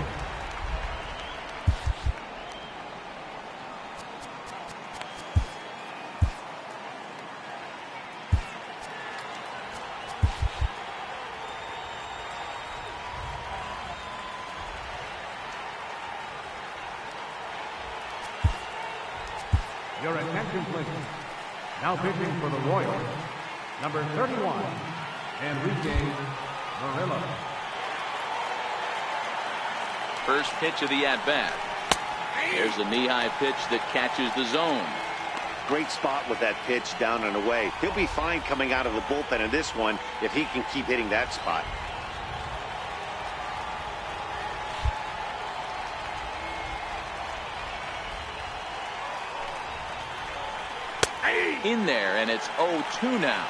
Your attention, please. Now pitching for the Royals, number 31, Enrique Murillo. First pitch of the at-bat. There's a knee-high pitch that catches the zone. Great spot with that pitch down and away. He'll be fine coming out of the bullpen in this one if he can keep hitting that spot. In there, and it's 0-2 now.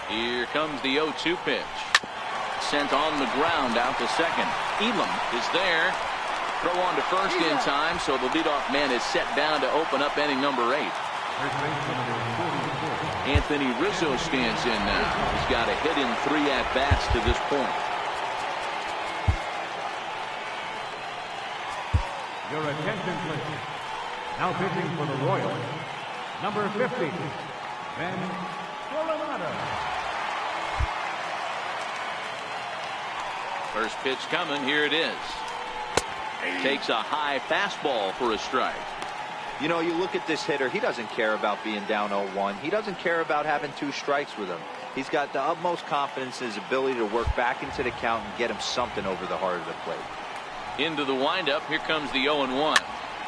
Here comes the 0-2 pitch. Sent on the ground out to second. Elam is there. Throw on to first in time, so the leadoff man is set down to open up inning number 8. Anthony Rizzo stands in now. He's got a hit in 3 at-bats to this point. Your attention, please. Now pitching for the Royals, number 50, Ben Coronado. First pitch coming. Here it is. Takes a high fastball for a strike. You know, you look at this hitter, he doesn't care about being down 0-1. He doesn't care about having 2 strikes with him. He's got the utmost confidence in his ability to work back into the count and get him something over the heart of the plate. Into the windup. Here comes the 0-1.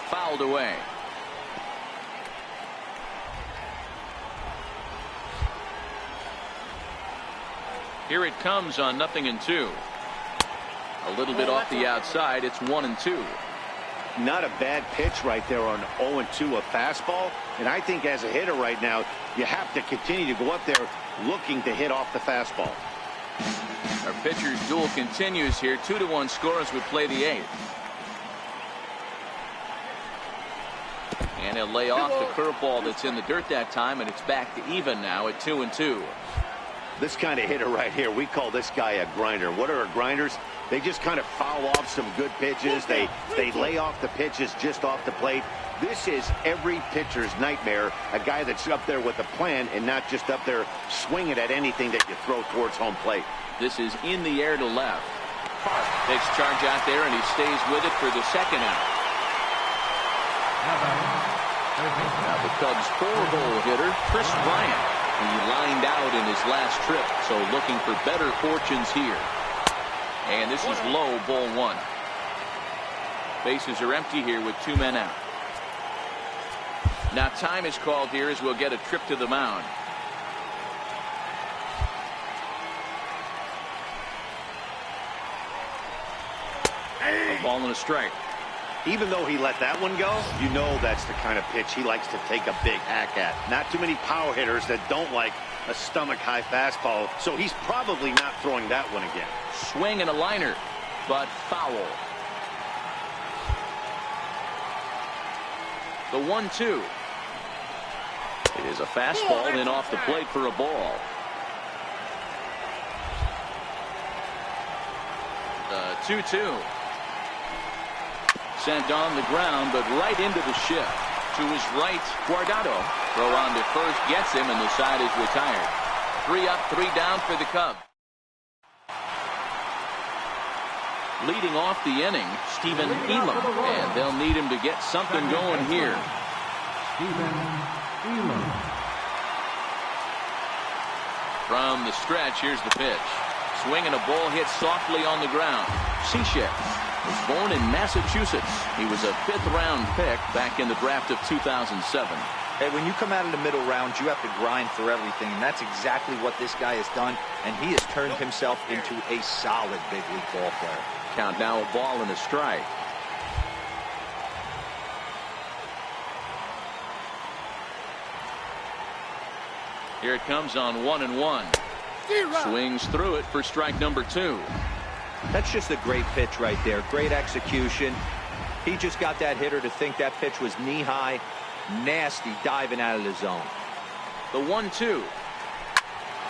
Fouled away. Here it comes on 0-2. A little bit off the outside. It's 1-2. Not a bad pitch right there on 0-2, a fastball. And I think as a hitter right now, you have to continue to go up there looking to hit off the fastball. Our pitcher's duel continues here. 2-1 score as we play the 8th. And he'll lay off the curveball that's in the dirt that time, and it's back to even now at 2-2. This kind of hitter right here, we call this guy a grinder. What are grinders? They just kind of foul off some good pitches. They lay off the pitches just off the plate. This is every pitcher's nightmare, a guy that's up there with a plan and not just up there swinging at anything that you throw towards home plate. This is in the air to left. Park takes charge out there, and he stays with it for the second out. Now the Cubs' 4-hole hitter, Chris Bryant. He lined out in his last trip, so looking for better fortunes here. And this is low, ball 1. Bases are empty here with 2 men out. Now time is called here as we'll get a trip to the mound. A ball and a strike. Even though he let that one go, you know that's the kind of pitch he likes to take a big hack at. Not too many power hitters that don't like a stomach-high fastball, so he's probably not throwing that one again. Swing and a liner, but foul. The 1-2. It is a fastball, then off the plate for a ball. The 2-2. Sent on the ground, but right into the shift. To his right, Guardado. Throw on to first, gets him, and the side is retired. 3 up, 3 down for the Cubs. Leading off the inning, Stephen Elam, and they'll need him to get something going here. Stephen Elam. From the stretch, here's the pitch. Swinging a ball hit softly on the ground. Cishek was born in Massachusetts. He was a 5th-round pick back in the draft of 2007. Hey, when you come out of the middle rounds, you have to grind for everything, and that's exactly what this guy has done, and he has turned himself into a solid big league ball player. Count now, a ball and a strike. Here it comes on 1-1. Swings through it for strike number 2. That's just a great pitch right there. Great execution. He just got that hitter to think that pitch was knee-high. Nasty diving out of the zone. The 1-2.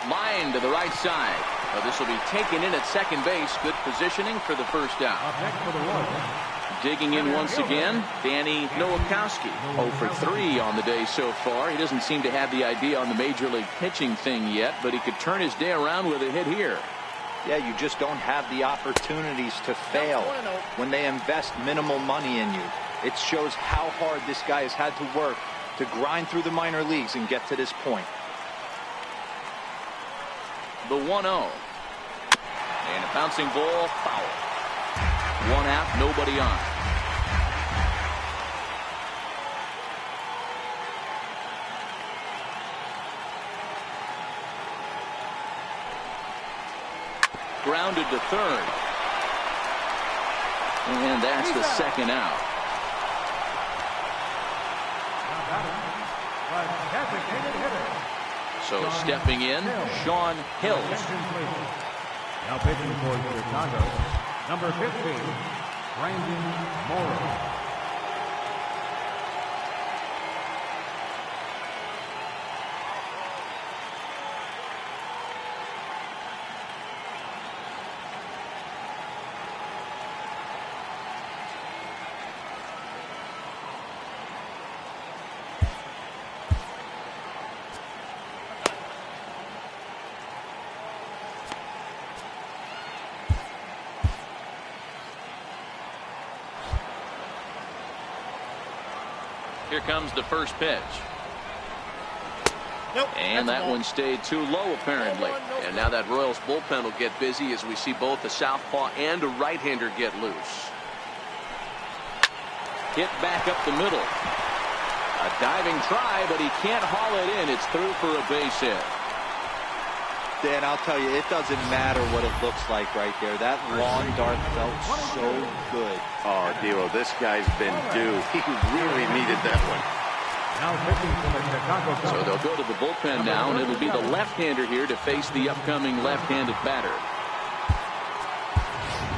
Line to the right side. Well, this will be taken in at second base. Good positioning for the first out. Up next for the Royals, Digging in once again, Danny Nowakowski. 0 for 3 on the day so far. He doesn't seem to have the idea on the major league pitching thing yet, but he could turn his day around with a hit here. Yeah, you just don't have the opportunities to fail when they invest minimal money in you. It shows how hard this guy has had to work to grind through the minor leagues and get to this point. the 1-0. And a bouncing ball, foul. One out, nobody on. Grounded to third. And that's the second out. So stepping in, Sean Hills. Now pitching for Chicago, number 15, Brandon Morrow. Here comes the first pitch. Nope, and that one stayed too low, apparently. And now that Royals bullpen will get busy as we see both the southpaw and a right-hander get loose. Hit back up the middle. A diving try, but he can't haul it in. It's through for a base hit. Dan, I'll tell you, it doesn't matter what it looks like right there. That lawn dart felt so good. Oh, Dero, this guy's been due. He really needed that one. Now pitching for the Chicago Cubs. So they'll go to the bullpen now, and it'll be the left-hander here to face the upcoming left-handed batter.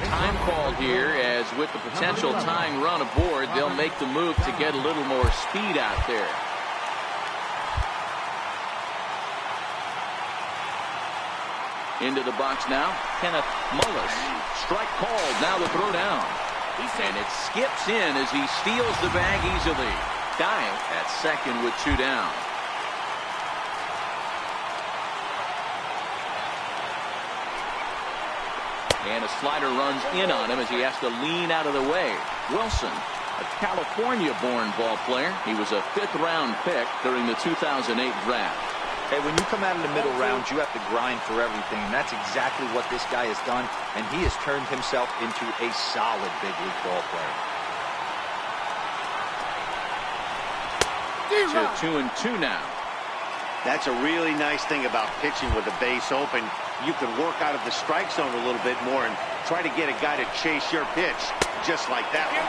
Time called here, as with the potential tying run aboard, they'll make the move to get a little more speed out there. Into the box now, Kenneth Mullis. Strike called, now the throw down. And it skips in as he steals the bag easily. Dying at second with 2 down. And a slider runs in on him as he has to lean out of the way. Wilson, a California-born ball player. He was a 5th-round pick during the 2008 draft. Hey, when you come out in the middle rounds, you have to grind for everything, and that's exactly what this guy has done, and he has turned himself into a solid big league ball player. To 2-2 now. That's a really nice thing about pitching with the base open. You can work out of the strike zone a little bit more and try to get a guy to chase your pitch, just like that one.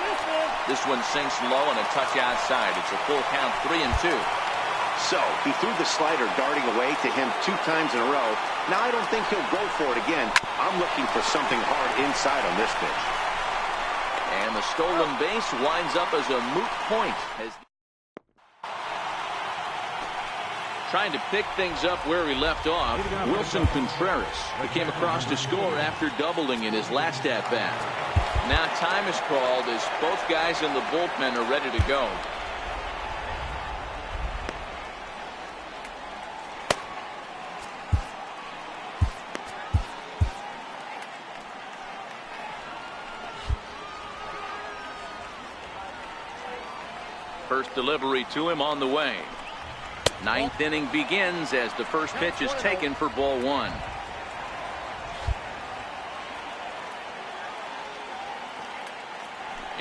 This one sinks low and a touch outside. It's a full count, 3-2. So he threw the slider darting away to him 2 times in a row. Now I don't think he'll go for it again. I'm looking for something hard inside on this pitch. And the stolen base winds up as a moot point. Trying to pick things up where he left off, Wilson Contreras. He came across to score after doubling in his last at-bat. Now time is called as both guys in the bullpen are ready to go. First delivery to him on the way. 9th inning begins as the first pitch is taken for ball 1.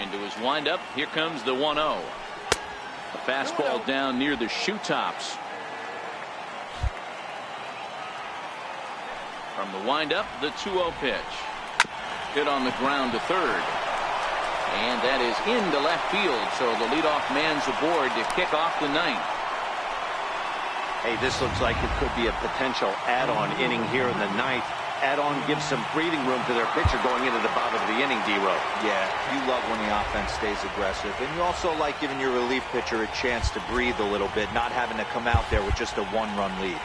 Into his windup. Here comes the 1-0. A fastball down near the shoe tops. From the windup, the 2-0 pitch. Hit on the ground to third. And that is into left field, so the leadoff man's aboard to kick off the 9th. Hey, this looks like it could be a potential add-on inning here in the 9th. Add-on gives some breathing room to their pitcher going into the bottom of the inning, D-Row. Yeah, you love when the offense stays aggressive. And you also like giving your relief pitcher a chance to breathe a little bit, not having to come out there with just a 1-run lead.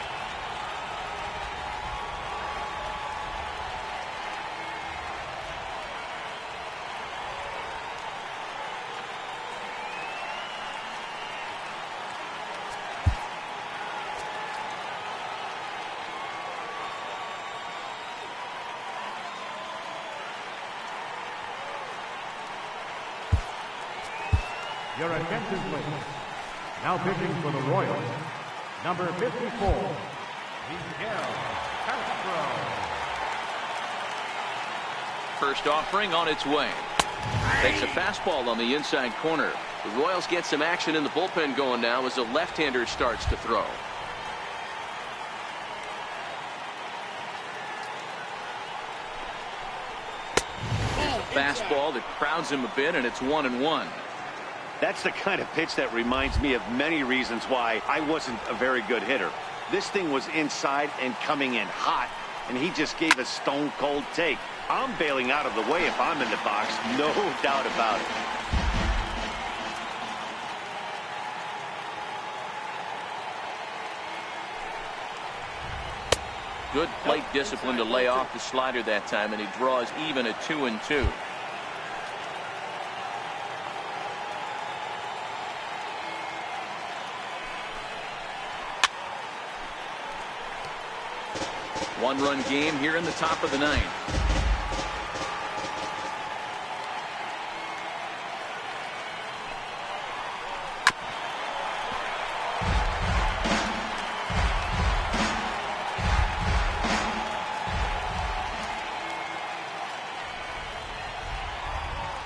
Your attention, please. Now pitching for the Royals, number 54, Miguel First offering on its way. Takes a fastball on the inside corner. The Royals get some action in the bullpen going now as the left-hander starts to throw. Fastball that crowds him a bit, and it's 1-1. That's the kind of pitch that reminds me of many reasons why I wasn't a very good hitter. This thing was inside and coming in hot, and he just gave a stone-cold take. I'm bailing out of the way if I'm in the box, no doubt about it. Good plate discipline to lay off the slider that time, and he draws even at 2-2. One-run game here in the top of the ninth.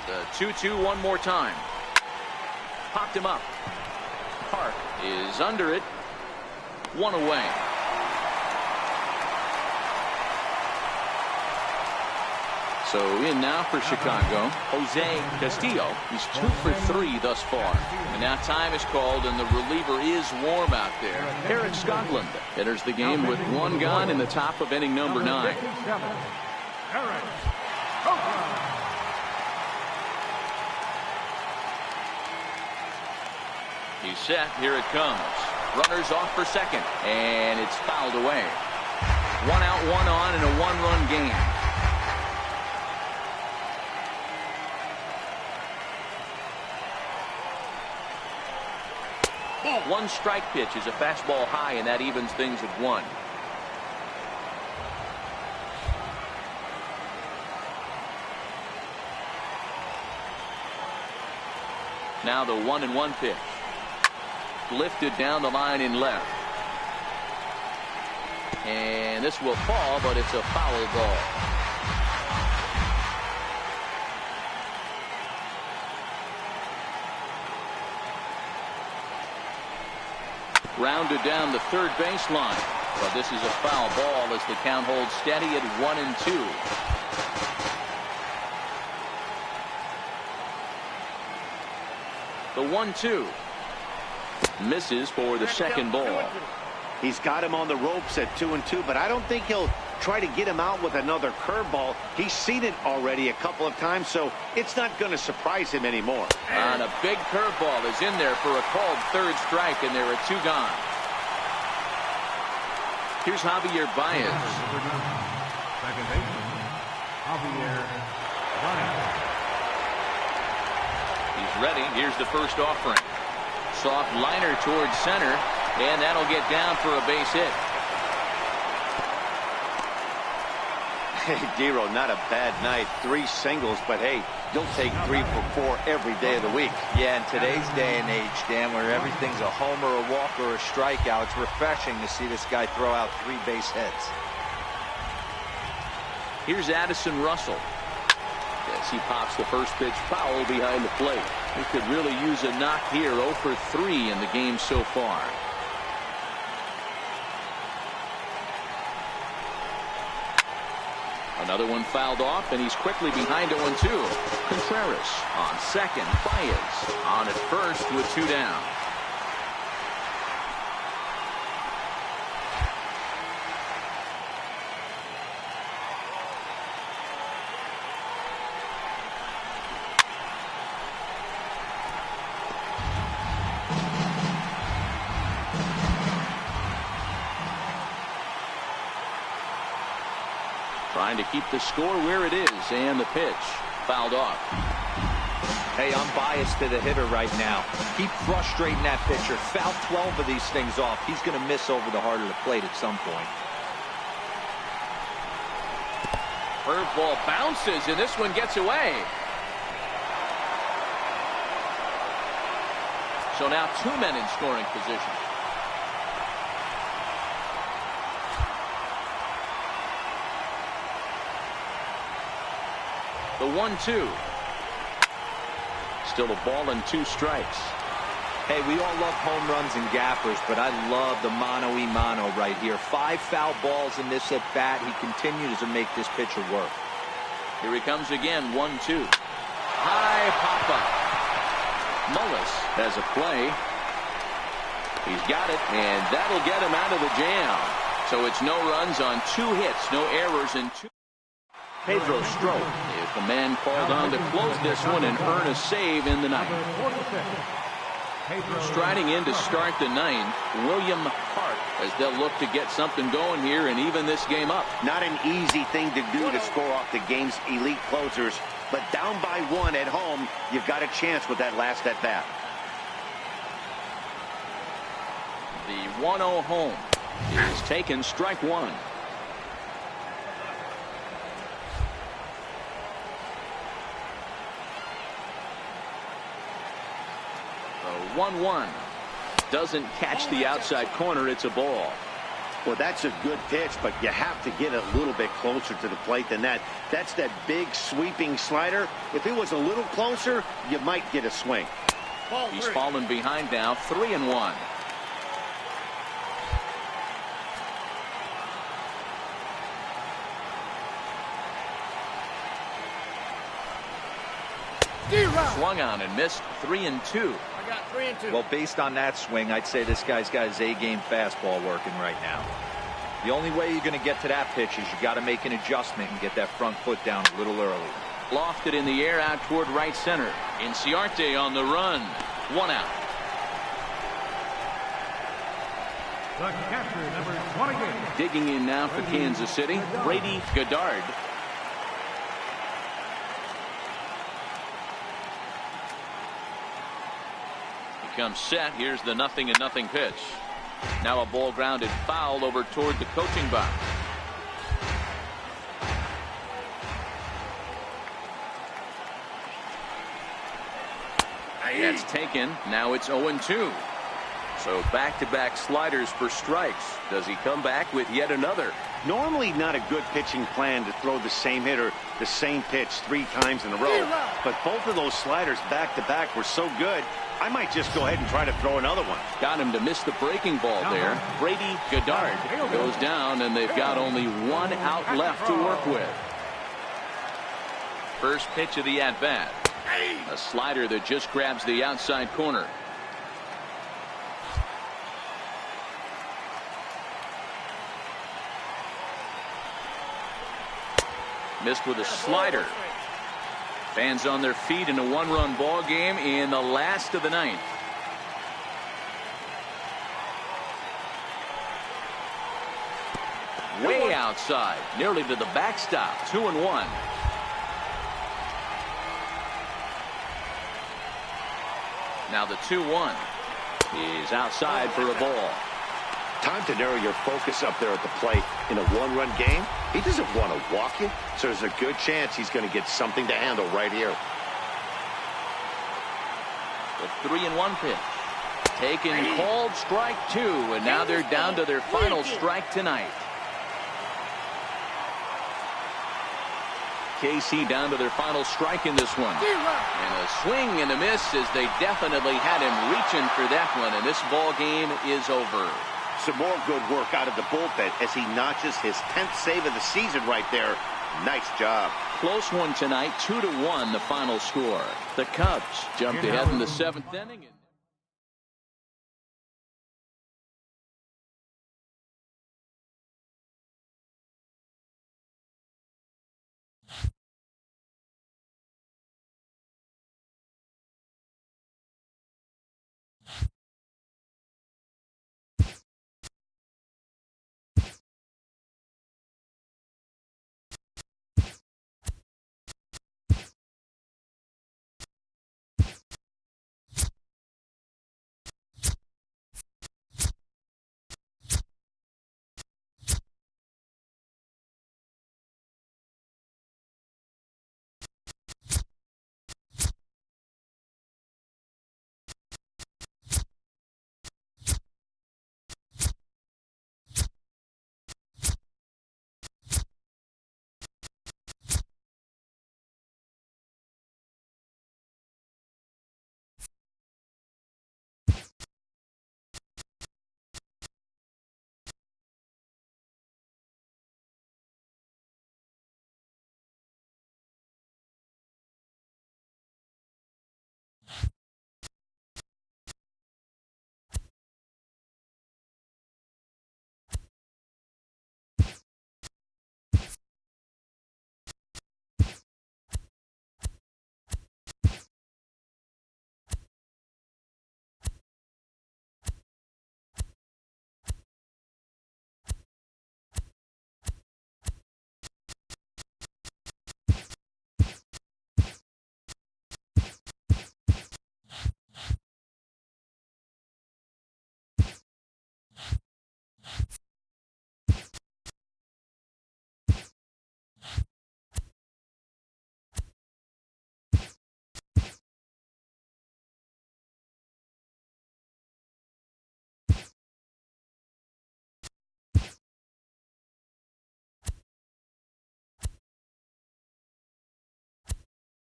The 2-2 one more time. Popped him up. Park is under it. One away. So in now for Chicago, Jose Castillo. He's 2 for 3 thus far. And now time is called, and the reliever is warm out there. Eric Scotland enters the game with 1 gone in the top of inning number 9. He's set. Here it comes. Runners off for second, and it's fouled away. 1 out, 1 on in a 1-run game. One strike pitch is a fastball high, and that evens things at 1. Now the 1-1 pitch. Lifted down the line in left. And this will fall, but it's a foul ball. Rounded down the third baseline. But this is a foul ball as the count holds steady at 1-2. The 1-2. Misses for the second ball. He's got him on the ropes at 2-2, but I don't think he'll try to get him out with another curveball. He's seen it already a couple of times, so it's not going to surprise him anymore. And a big curveball is in there for a called third strike, and there are 2 gone. Here's Javier Baez. Second baseman, Javier Baez. He's ready. Here's the first offering. Soft liner towards center, and that'll get down for a base hit. Hey, Dero, not a bad night. 3 singles, but hey, you'll take 3 for 4 every day of the week. Yeah, in today's day and age, Dan, where everything's a homer, a walk, or a strikeout, it's refreshing to see this guy throw out 3 base hits. Here's Addison Russell. As he pops the first pitch foul behind the plate. He could really use a knock here. 0 for 3 in the game so far. Another one fouled off, and he's quickly behind 0-2. Contreras on second. Baez on at first with 2 down. Trying to keep the score where it is, and the pitch fouled off. Hey, I'm biased to the hitter right now. Keep frustrating that pitcher. Foul 12 of these things off. He's going to miss over the heart of the plate at some point. Curveball bounces, and this one gets away. So now 2 men in scoring position. The 1-2. Still a ball and 2 strikes. Hey, we all love home runs and gappers, but I love the mano-y-mano right here. 5 foul balls in this at bat. He continues to make this pitcher work. Here he comes again. 1-2. High pop-up. Mullis has a play. He's got it, and that'll get him out of the jam. So it's no runs on 2 hits, no errors in 2. Pedro Strop is the man called on to close this one and earn a save in the ninth. Striding in to start the ninth, William Hart, as they'll look to get something going here and even this game up. Not an easy thing to do to score off the game's elite closers, but down by 1 at home, you've got a chance with that last at bat. The 1-0 home is taken, strike 1. The 1-1 doesn't catch the outside corner. It's a ball. Well, that's a good pitch, but you have to get a little bit closer to the plate than that. That's that big sweeping slider. If it was a little closer, you might get a swing. He's fallen behind now, 3-1. Swung on and missed, 3-2. I got 3-2. Well, based on that swing, I'd say this guy's got his A-game fastball working right now. The only way you're going to get to that pitch is you got to make an adjustment and get that front foot down a little early. Lofted in the air out toward right center. Inciarte on the run. 1 out. The catcher, number 28. Digging in now for Kansas City, Brady Goddard. Comes set. Here's the 0-0 pitch. Now a ball grounded foul over toward the coaching box. That's taken. Now it's 0-2. So back-to-back sliders for strikes. Does he come back with yet another? Normally not a good pitching plan to throw the same hitter the same pitch 3 times in a row. But both of those sliders back-to-back were so good, I might just go ahead and try to throw another one. Got him to miss the breaking ball there. Brady Goddard goes down, and they've got only 1 out left to work with. First pitch of the at-bat. A slider that just grabs the outside corner. Missed with a slider. Fans on their feet in a 1-run ball game in the last of the ninth. Way outside, nearly to the backstop. 2-1. Now the 2-1 is outside for a ball. Time to narrow your focus up there at the plate. In a 1-run game, he doesn't want to walk you, so there's a good chance he's going to get something to handle right here. The 3-1 pitch. Taken, called, strike 2, and now they're down to their final strike tonight. KC down to their final strike in this one. And a swing and a miss as they definitely had him reaching for that one, and this ball game is over. Some more good work out of the bullpen as he notches his 10th save of the season right there. Nice job. Close one tonight, 2-1 the final score. The Cubs jumped ahead in the 7th inning.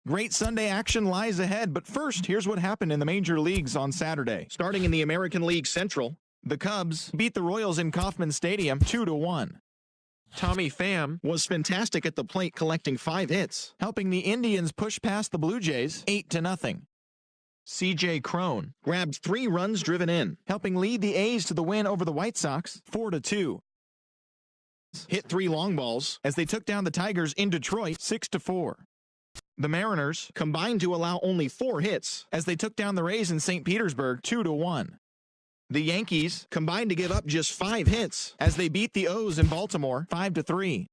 Great Sunday action lies ahead, but first, here's what happened in the major leagues on Saturday. Starting in the American League Central, the Cubs beat the Royals in Kauffman Stadium 2-1. Tommy Pham was fantastic at the plate, collecting 5 hits, helping the Indians push past the Blue Jays 8-0. C.J. Cron grabbed 3 runs driven in, helping lead the A's to the win over the White Sox 4-2. Hit 3 long balls as they took down the Tigers in Detroit 6-4. The Mariners combined to allow only 4 hits as they took down the Rays in St. Petersburg 2-1. The Yankees combined to give up just 5 hits as they beat the O's in Baltimore 5-3.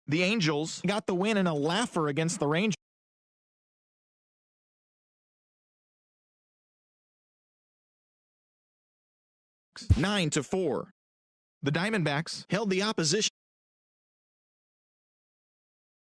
The Angels got the win in a laugher against the Rangers 9-4. The Diamondbacks held the opposition